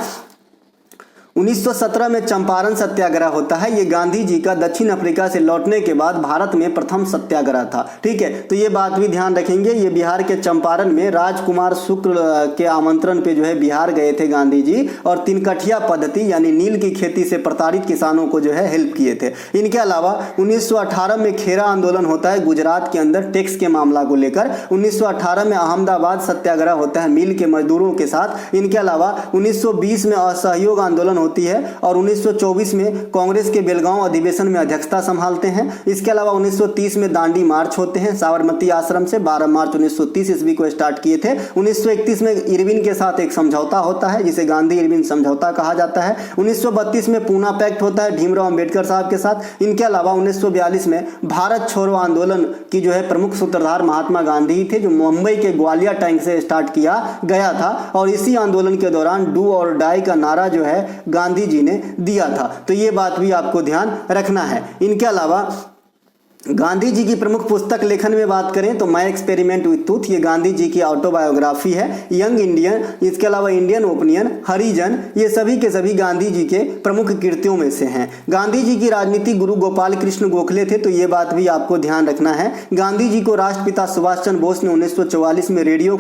1917 में चंपारण सत्याग्रह होता है। ये गांधी जी का दक्षिण अफ्रीका से लौटने के बाद भारत में प्रथम सत्याग्रह था। ठीक है, तो ये बात भी ध्यान रखेंगे। ये बिहार के चंपारण में राजकुमार शुक्ल के आमंत्रण पे जो है बिहार गए थे गांधी जी, और तिनकठिया पद्धति यानी नील की खेती से प्रताड़ित किसानों को जो है हेल्प किए थे। इनके अलावा 1918 में खेरा आंदोलन होता है गुजरात के अंदर टैक्स के मामला को लेकर। 1918 में अहमदाबाद सत्याग्रह होता है मिल के मजदूरों के साथ। इनके अलावा 1920 में असहयोग आंदोलन होती है और 1924 में कांग्रेस के बेलगांव अधिवेशन में अध्यक्षता संभालते हैं। इसके अलावा 1930 में दांडी मार्च होते हैं साबरमती आश्रम से, 12 मार्च 1930 ईस्वी को स्टार्ट किए थे। 1931 में इरविन के साथ एक समझौता होता है जिसे गांधी इरविन समझौता कहा जाता है। 1932 में पूना पैक्ट होता है भीमराव अंबेडकर साहब के साथ। इनके अलावा 1942 में भारत छोड़ो आंदोलन की जो है प्रमुख सूत्रधार महात्मा गांधी थे, जो मुंबई के ग्वालियर टैंक से स्टार्ट किया गया था, और इसी आंदोलन के दौरान डू और डाई का नारा जो है गांधी जी ने दिया था। तो ये बात भी आपको ध्यान रखना है। इनके अलावा गांधी जी की प्रमुख पुस्तक लेखन में बात करें तो माय एक्सपेरिमेंट विथ ट्रूथ, ये गांधी जी की ऑटोबायोग्राफी है। यंग इंडियन, इसके अलावा इंडियन ओपिनियन, हरिजन, ये सभी के सभी गांधी जी के प्रमुख कृतियों में से हैं। गांधी जी की राजनीति गुरु गोपाल कृष्ण गोखले थे, तो ये बात भी आपको ध्यान रखना है। गांधी जी को राष्ट्रपिता सुभाष चंद्र बोस ने 1944 में रेडियो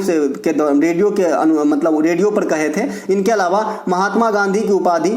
पर कहे थे। इनके अलावा महात्मा गांधी की उपाधि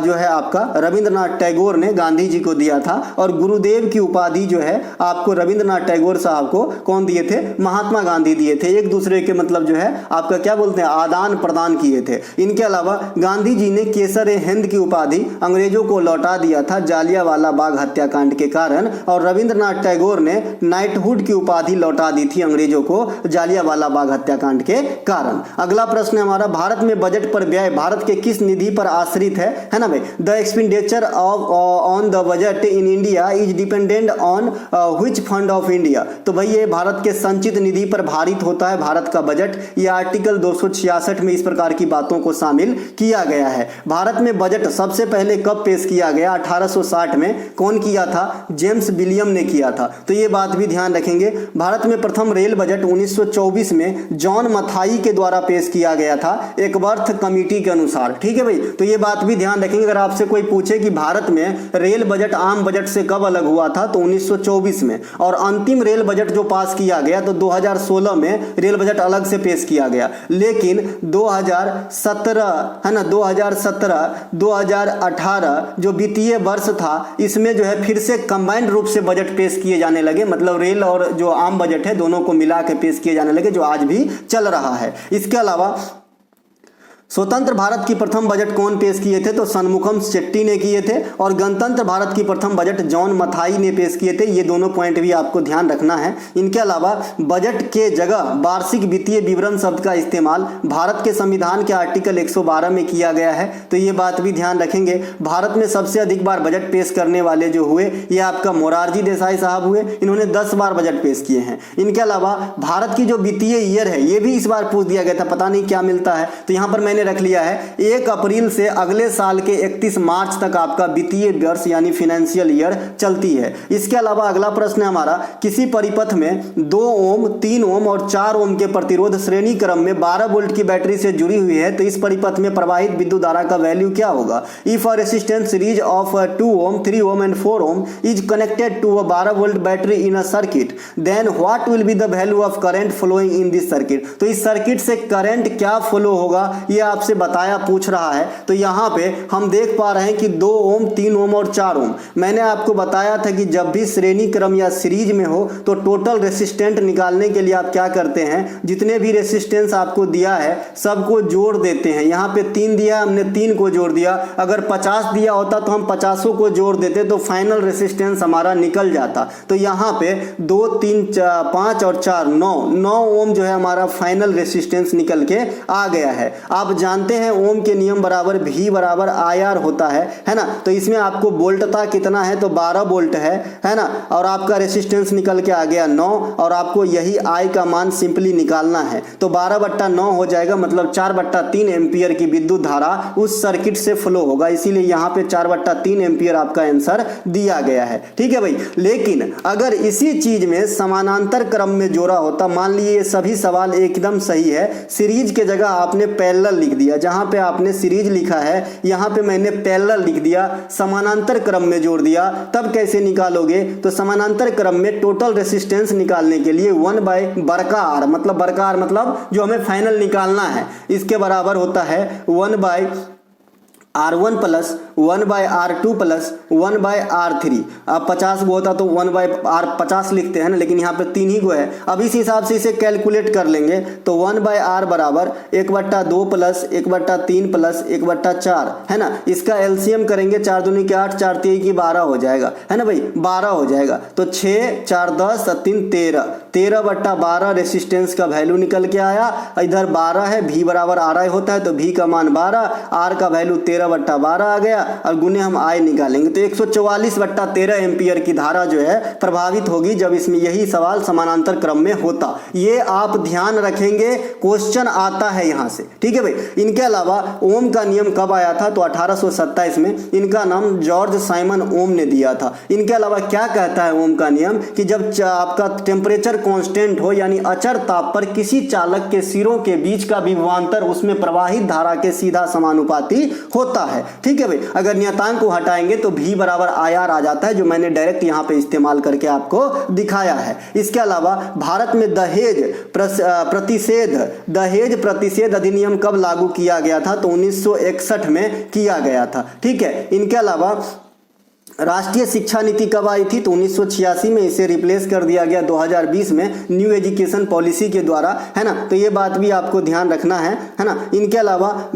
जो है आपका रविंद्रनाथ टैगोर ने गांधी जी को दिया था, और गुरुदेव की उपाधि जो है आपको रविंद्रनाथ टैगोर साहब को कौन दिए थे? महात्मा गांधी दिए थे। एक दूसरे के मतलब जो है आपका क्या बोलते हैं, आदान प्रदान किए थे। इनके अलावा गांधी जी ने केसर-ए-हिंद की उपाधि अंग्रेजों को लौटा दिया था जालियांवाला बाग हत्याकांड के कारण, और रविंद्रनाथ टैगोर ने नाइटहुड की उपाधि लौटा दी थी अंग्रेजों को जालियांवाला बाग हत्याकांड के कारण। अगला प्रश्न है हमारा, भारत में बजट पर व्यय भारत के किस निधि पर आश्रित है ना भाई? The expenditure on the budget in India is dependent on which fund of India? तो भाई ये भारत के संचित निधि पर भारित होता है भारत का बजट। ये आर्टिकल 266 में इस प्रकार की बातों को शामिल किया गया है। भारत में बजट सबसे पहले कब पेश किया गया? 1860 में। कौन किया था? जेम्स विलियम ने किया था। तो ये बात भी ध्यान रखेंगे। भारत में प्रथम रेल बजट 1924 में जॉन मथाई के द्वारा पेश किया गया था एकवर्थ कमेटी के अनुसार। ठीक है भाई, तो ये बात भी ध्यान रखेंगे। अगर आपसे कोई पूछे कि भारत में रेल बजट आम बजट से कब अलग हुआ था, तो 1924 में, और अंतिम रेल बजट जो पास किया गया तो 2016 में रेल बजट अलग से पेश किया गया। लेकिन 2017 है ना, 2017-2018 जो वित्तीय वर्ष था इसमें जो है फिर से कंबाइंड रूप से बजट पेश किए जाने लगे, मतलब रेल और जो आम बजट है दोनों को मिला के पेश किए जाने लगे, जो आज भी चल रहा है। इसके अलावा स्वतंत्र भारत की प्रथम बजट कौन पेश किए थे? तो सन्मुखम शेट्टी ने किए थे, और गणतंत्र भारत की प्रथम बजट जॉन मथाई ने पेश किए थे। ये दोनों पॉइंट भी आपको ध्यान रखना है। इनके अलावा बजट के जगह वार्षिक वित्तीय विवरण शब्द का इस्तेमाल भारत के संविधान के आर्टिकल 112 में किया गया है, तो ये बात भी ध्यान रखेंगे। भारत में सबसे अधिक बार बजट पेश करने वाले जो हुए ये आपका मोरारजी देसाई साहब हुए, इन्होंने 10 बार बजट पेश किए हैं। इनके अलावा भारत की जो वित्तीय ईयर है ये भी इस बार पूछ दिया गया था, पता नहीं क्या मिलता है, तो यहाँ पर मैंने रख लिया है 1 अप्रैल से अगले साल के 31 मार्च तक आपका वित्तीय वर्ष यानी फाइनेंशियल ईयर चलती है। इसके अलावा अगला प्रश्न है हमारा, किसी परिपथ में 2 ओम, 3 ओम और 4 ओम के प्रतिरोध श्रेणी क्रम में 12 वोल्ट की बैटरी से जुड़ी हुई है, तो इस परिपथ में प्रवाहित विद्युत धारा का वैल्यू क्या होगा? If a resistance series of 2 ohm, 3 ohm and 4 ohm is connected to a 12 volt battery in a circuit, then what will be the value of current flowing in this circuit? तो इस circuit से current क्या flow होगा ये आपसे बताया पूछ रहा है। तो यहाँ पे हम देख पा रहे हैं कि 2 ओम, 3 ओम और 4 ओम। मैंने आपको बताया था कि जब भी श्रेणी क्रम या सीरीज में हो तो टोटल रेसिस्टेंट निकालने के लिए आप क्या करते हैं, जितने भी रेसिस्टेंस आपको दिया है सबको जोड़ देते हैं। यहाँ पे 3 दिया, हमने 3 को जोड़ दिया। अगर 50 दिया होता तो हम 50 को जोड़ देते तो फाइनल रेसिस्टेंस हमारा निकल जाता। तो यहाँ पे 2, 3, 5 और 4 9 ओम जो है हमारा फाइनल रेसिस्टेंस निकल के आ गया है। आप जानते हैं ओम के नियम बराबर V बराबर IR होता है ना। तो इसमें आपको वोल्टता कितना है, तो 12 वोल्ट है ना, और आपका रेसिस्टेंस निकल के आ गया 9, और आपको यही I का मान सिंपली निकालना है। तो 12/9 हो जाएगा, मतलब 4/3 एम्पियर की विद्युत धारा उस सर्किट से फ्लो होगा, इसीलिए यहाँ पे 4/3 एम्पियर आपका आंसर दिया गया है। ठीक है भाई, लेकिन अगर इसी चीज में समानांतर क्रम में जोड़ा होता, मान लीजिए ये सभी सवाल एकदम सही है, सीरीज के जगह आपने पैरेलल लिख दिया। जहां पे आपने सीरीज लिखा है यहां पे मैंने पैरेलल लिख दिया, समानांतर क्रम में जोड़ दिया। तब कैसे निकालोगे? तो समानांतर क्रम में टोटल रेसिस्टेंस निकालने के लिए 1 बाय बड़का आर, मतलब बड़का आर मतलब जो हमें फाइनल निकालना है, इसके बराबर होता है 1 by R1 plus 1 by R2 plus 1 by R3। अब 50 गो होता तो 1 बाय R 50 लिखते हैं ना, लेकिन यहाँ पे 3 ही गो है। अब इस हिसाब से इसे कैलकुलेट कर लेंगे तो 1 बाय R बराबर 1/2 प्लस 1/3 प्लस 1/4 है ना। इसका एलसीएम करेंगे 4 दूनी के 8, 4 3 की 12 हो जाएगा, है ना भाई, 12 हो जाएगा। तो 6 4 10 3 13, 13/12 रेसिस्टेंस का वैल्यू निकल के आया। इधर 12 है, V बराबर RI होता है तो V का मान 12, R का वैल्यू 13/12 आ गया और गुने हम I निकालेंगे तो 144/13 एम्पियर की धारा जो है प्रभावित होगी जब इसमें यही सवाल समानांतर क्रम में होता। ये आप ध्यान रखेंगे, क्वेश्चन आता है यहां से, ठीक है भाई। इनके अलावा ओम का नियम कब आया था? तो 1827 में। इनका नाम जॉर्ज साइमन ओम ने दिया था। इनके अलावा क्या कहता है ओम का नियम कि जब आपका टेम्परेचर कांस्टेंट हो यानी अचर ताप पर किसी चालक के सिरों के बीच का विभवांतर उसमें प्रवाहित धारा के सीधा समानुपाती होता है, ठीक है भाई। अगर नियतांक को हटाएंगे तो V बराबर IR आ जाता है, जो मैंने डायरेक्ट यहां पे इस्तेमाल करके आपको दिखाया है। इसके अलावा भारत में दहेज प्रतिषेध अधिनियम कब लागू किया गया था? तो 1961 में किया गया था, ठीक है। इनके अलावा राष्ट्रीय शिक्षा नीति कब आई थी? तो 1986 में इसे रिप्लेस कर दिया गया 2020 में न्यू एजुकेशन पॉलिसी के द्वारा, है ना। तो ये बात भी आपको ध्यान रखना है ना। इनके अलावा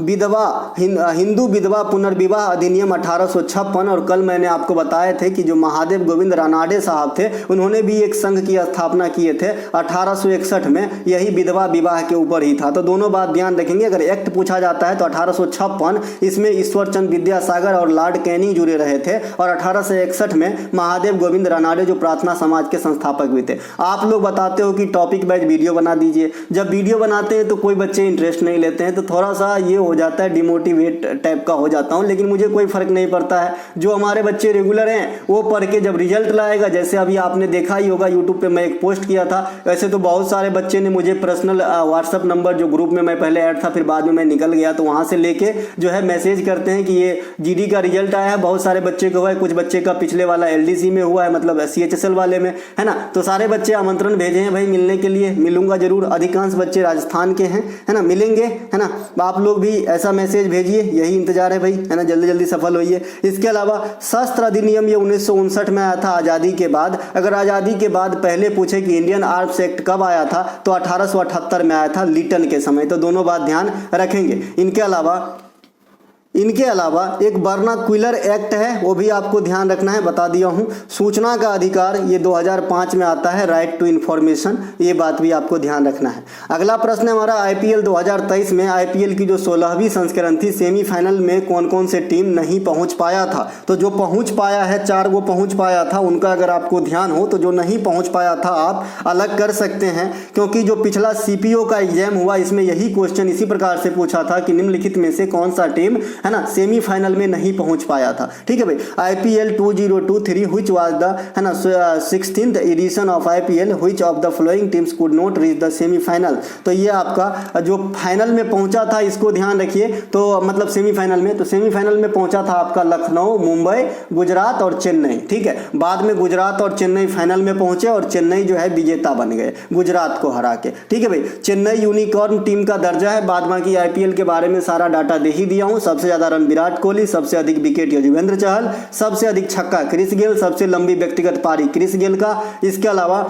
हिंदू विधवा पुनर्विवाह अधिनियम 1856, और कल मैंने आपको बताए थे कि जो महादेव गोविंद रानाडे साहब थे उन्होंने भी एक संघ की स्थापना किए थे 1861 में, यही विधवा विवाह के ऊपर ही था। तो दोनों बात ध्यान रखेंगे। अगर एक्ट पूछा जाता है तो 1856 इसमें ईश्वर चंद्र विद्यासागर और लॉर्ड कैनिंग जुड़े रहे थे, और 1861 में महादेव गोविंद रानाडे जो प्रार्थना समाज के संस्थापक भी थे। आप लोग बताते हो कि टॉपिक वाइज वीडियो बना दीजिए। जब वीडियो बनाते हैं तो कोई बच्चे इंटरेस्ट नहीं लेते हैं, तो थोड़ा सा ये हो जाता है, डिमोटिवेट टाइप का हो जाता हूँ, लेकिन मुझे कोई फर्क नहीं पड़ता है। जो हमारे बच्चे रेगुलर हैं वो पढ़ के जब रिजल्ट लाएगा, जैसे अभी आपने देखा ही होगा यूट्यूब पे मैं एक पोस्ट किया था, वैसे तो बहुत सारे बच्चे ने मुझे पर्सनल व्हाट्सअप नंबर जो ग्रुप में मैं पहले ऐड था फिर बाद में मैं निकल गया, तो वहाँ से लेके जो है मैसेज करते हैं कि ये जीडी का रिजल्ट आया है। बहुत सारे बच्चे को हुआ है, कुछ बच्चे का पिछले वाला एलडीसी में हुआ है, मतलब सीएचएसएल वाले में, है ना। तो सारे बच्चे आमंत्रण भेजे हैं भाई मिलने के लिए, मिलूंगा जरूर। अधिकांश बच्चे राजस्थान के हैं, है ना, मिलेंगे, है ना। आप लोग भी ऐसा मैसेज भेजिए, यही इंतजार है भाई, है ना, जल्दी जल्दी सफल होइए। इसके अलावा शस्त्र अधिनियम ये 1959 में आया था आज़ादी के बाद। अगर आज़ादी के बाद पहले पूछे कि इंडियन आर्म्स एक्ट कब आया था तो 1878 में आया था, लिटन के समय। तो दोनों बात ध्यान रखेंगे। इनके अलावा एक वर्नाक्युलर एक्ट है, वो भी आपको ध्यान रखना है, बता दिया हूँ। सूचना का अधिकार ये 2005 में आता है, राइट टू इन्फॉर्मेशन, ये बात भी आपको ध्यान रखना है। अगला प्रश्न है हमारा आईपीएल 2023 में आईपीएल की जो 16वीं संस्करण थी, सेमीफाइनल में कौन कौन से टीम नहीं पहुंच पाया था? तो जो पहुंच पाया है 4 वो पहुंच पाया था, उनका अगर आपको ध्यान हो तो जो नहीं पहुंच पाया था आप अलग कर सकते हैं, क्योंकि जो पिछला सीपीओ का एग्जाम हुआ इसमें यही क्वेश्चन इसी प्रकार से पूछा था कि निम्नलिखित में से कौन सा टीम, है ना, सेमीफाइनल में नहीं पहुंच पाया था, ठीक है भाई। आईपीएल 2023 व्हिच वाज द, है ना, 16th edition of IPL, which of the following teams could not reach the semifinal. तो ये आपका जो फाइनल में पहुंचा था इसको ध्यान रखिए, तो मतलब सेमीफाइनल में, तो सेमीफाइनल में पहुंचा था आपका लखनऊ, मुंबई, गुजरात और चेन्नई, ठीक है। बाद में गुजरात और चेन्नई फाइनल में पहुंचे और चेन्नई जो है विजेता बन गए गुजरात को हरा के, ठीक है भाई। चेन्नई यूनिकॉर्न टीम का दर्जा है। बाद बाकी आईपीएल के बारे में सारा डाटा दे ही दिया हूं। सबसे ज्यादा रन विराट कोहली, सबसे अधिक विकेट युजवेंद्र चहल, सबसे अधिक छक्का क्रिस गेल, सबसे लंबी व्यक्तिगत पारी क्रिस गेल का। इसके अलावा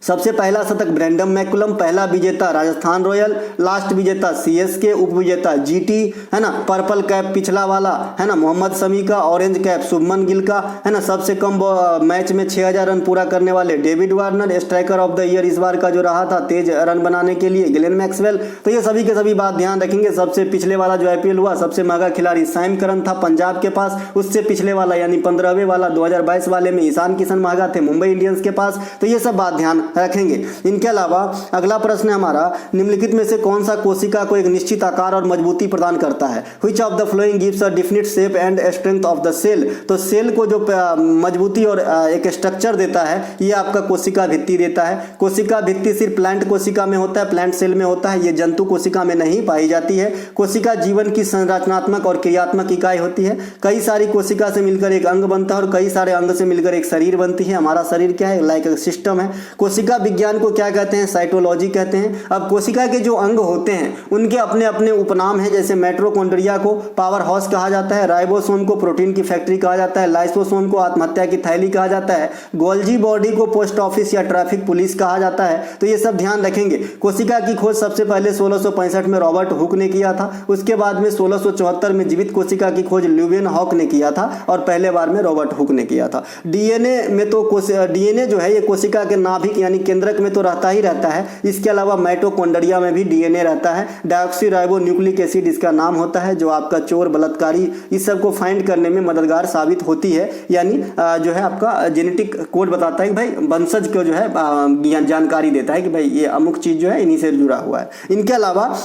सबसे पहला शतक ब्रेंडम मैकुलम, पहला विजेता राजस्थान रॉयल, लास्ट विजेता सीएसके, उप विजेता जीटी, है ना। पर्पल कैप पिछला वाला, है ना, मोहम्मद शमी का, ऑरेंज कैप शुभमन गिल का, है ना। सबसे कम मैच में 6000 रन पूरा करने वाले David Warner, striker of the year इस बार का जो रहा था तेज रन बनाने के लिए ग्लेन मैक्सवेल। तो ये सभी के सभी बात ध्यान रखेंगे। सबसे पिछले वाला जो आईपीएल हुआ सबसे महंगा खिलाड़ी सैम करन था पंजाब के पास, उससे पिछले वाला यानी 15वें वाला 2022 वाले में ईशान किशन महंगा थे मुंबई इंडियंस के पास। तो ये सब बात ध्यान रखेंगे। इनके अलावा अगला प्रश्न है हमारा, निम्नलिखित में से कौन सा कोशिका को एक निश्चित आकार और मजबूती प्रदान करता है? Which of the following gives a definite shape and strength of the cell? तो सेल को जो मजबूती और एक स्ट्रक्चर देता है ये आपका कोशिका भित्ति देता है। कोशिका भित्ति सिर्फ प्लांट कोशिका में होता है, प्लांट सेल में होता है, ये जंतु कोशिका में नहीं पाई जाती है। कोशिका जीवन की संरचनात्मक और क्रियात्मक इकाई होती है। कई सारी कोशिका से मिलकर एक अंग बनता है और कई सारे अंग से मिलकर एक शरीर बनती है। हमारा शरीर क्या है? लाइक सिस्टम है। कोशिका विज्ञान को क्या कहते हैं? साइटोलॉजी कहते हैं। अब कोशिका के जो अंग होते हैं उनके अपने अपने उपनाम हैं, जैसे माइटोकॉन्ड्रिया को पावर हाउस कहा जाता है, राइबोसोम को प्रोटीन की फैक्ट्री कहा जाता है, लाइसोसोम को आत्महत्या की थैली कहा जाता है, गोल्जी बॉडी को पोस्ट ऑफिस या ट्रैफिक पुलिस कहा जाता है। तो ये सब ध्यान रखेंगे। कोशिका की खोज सबसे पहले 1665 में रॉबर्ट हुक ने किया था। उसके बाद में 1674 में जीवित कोशिका की खोज ल्यूवेन हॉक ने किया था और पहले बार में रॉबर्ट हुक ने किया था। डीएनए में तो डीएनए जो है ये कोशिका के नाभिक यानी केंद्रक में तो रहता ही रहता है। इसके अलावा माइटोकॉन्ड्रिया में भी डीएनए रहता है। डॉक्सीराइबो न्यूक्लिक एसिड इसका नाम होता है, जो आपका चोर बलात्कारी इस सब को फाइंड करने में मददगार साबित होती है। यानी जो है आपका जेनेटिक कोड बताता है कि भाई वंशज को जो है जानकारी देता है कि भाई ये अमुक चीज जो है इन्हीं से जुड़ा हुआ है। इनके अलावा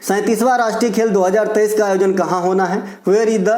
37वां राष्ट्रीय खेल 2023 का आयोजन कहाँ होना है? Where is the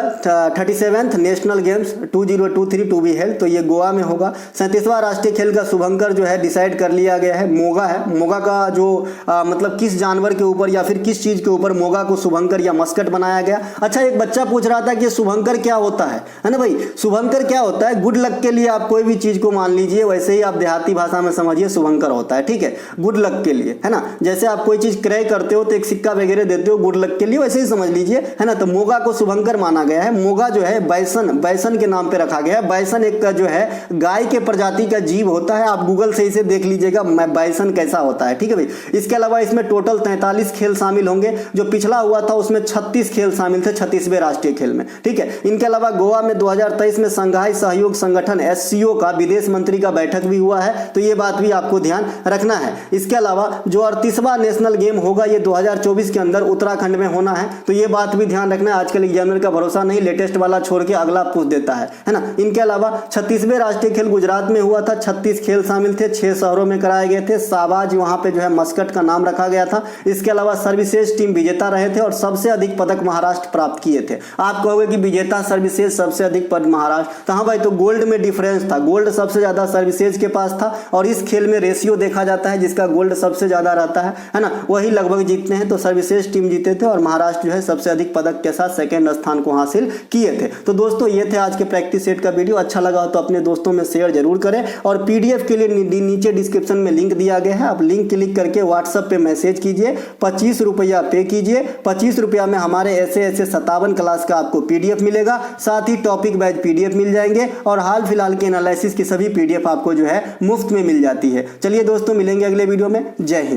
37th national games 2023 to be held? तो ये गोवा में होगा। 37वां राष्ट्रीय खेल का शुभंकर जो है डिसाइड कर लिया गया है, मोगा है। मोगा का जो मतलब किस जानवर के ऊपर या फिर किस चीज़ के ऊपर मोगा को शुभंकर या मस्कट बनाया गया। अच्छा, एक बच्चा पूछ रहा था कि शुभंकर क्या होता है ना भाई? शुभंकर क्या होता है? गुड लक के लिए आप कोई भी चीज़ को मान लीजिए, वैसे ही आप देहाती भाषा में समझिए शुभंकर होता है, ठीक है, गुड लक के लिए, है ना। जैसे आप कोई चीज़ क्रय करते हो तो एक सिक्का वगैरह देते हो गुड लक के लिए, वैसे ही समझ लीजिए, है ना। तो मोगा को शुभंकर माना गया है। मोगा जो है बाइसन के नाम पे रखा गया है। बाइसन एक का जो है गाय के प्रजाति का जीव होता है। आप गूगल से इसे देख लीजिएगा बाइसन कैसा होता है, ठीक है भाई। इसके अलावा इसमें टोटल 43 खेल शामिल होंगे। जो पिछला हुआ था उसमें 36 खेल शामिल थे 36वें राष्ट्रीय खेल में, ठीक है। इनके अलावा गोवा में 2023 में संघाई सहयोग संगठन SCO का विदेश मंत्री का बैठक भी हुआ है, तो ये बात भी आपको ध्यान रखना है। इसके अलावा जो 38वां नेशनल गेम होगा ये 2024 के अंदर उत्तराखंड में होना है, तो ये बात भी ध्यान रखना है। आजकल एग्जामिनर का भरोसा नहीं, लेटेस्ट वाला छोड़ के अगला पूछ देता है ना। इनके अलावा 36वें राष्ट्रीय खेल गुजरात में हुआ था। 36 खेल शामिल थे, 6 शहरों में कराए गए थे। शाहबाज वहां पे जो है मस्कट का नाम रखा गया था। इसके अलावा सर्विसेज टीम विजेता रहे थे और सबसे अधिक पदक महाराष्ट्र प्राप्त किए थे। आप कहोगे कि विजेता सर्विसेज सबसे अधिक पद महाराष्ट्र, तो हाँ भाई, तो गोल्ड में डिफरेंस था। गोल्ड सबसे ज्यादा सर्विसेज के पास था और इस खेल में रेशियो देखा जाता है, जिसका गोल्ड सबसे ज्यादा रहता है ना, वही लगभग जीतते हैं। तो सर्विसेज टीम जीते थे और महाराष्ट्र जो है सबसे अधिक पदक के साथ सेकंड स्थान को हासिल किए थे। तो दोस्तों ये थे आज के प्रैक्टिस सेट का वीडियो। अच्छा लगा तो अपने दोस्तों में शेयर जरूर करें और पीडीएफ के लिए नीचे डिस्क्रिप्शन में लिंक दिया गया है, आप लिंक क्लिक करके व्हाट्सएप पे मैसेज कीजिए, 25 रुपया पे कीजिए। 25 रुपया में हमारे ऐसे 57 क्लास का आपको पीडीएफ मिलेगा, साथ ही टॉपिक वाइज पीडीएफ मिल जाएंगे और हाल फिलहाल के एनालिसिस की सभी पीडीएफ आपको जो है मुफ्त में मिल जाती है। चलिए दोस्तों, मिलेंगे अगले वीडियो में। जय हिंद।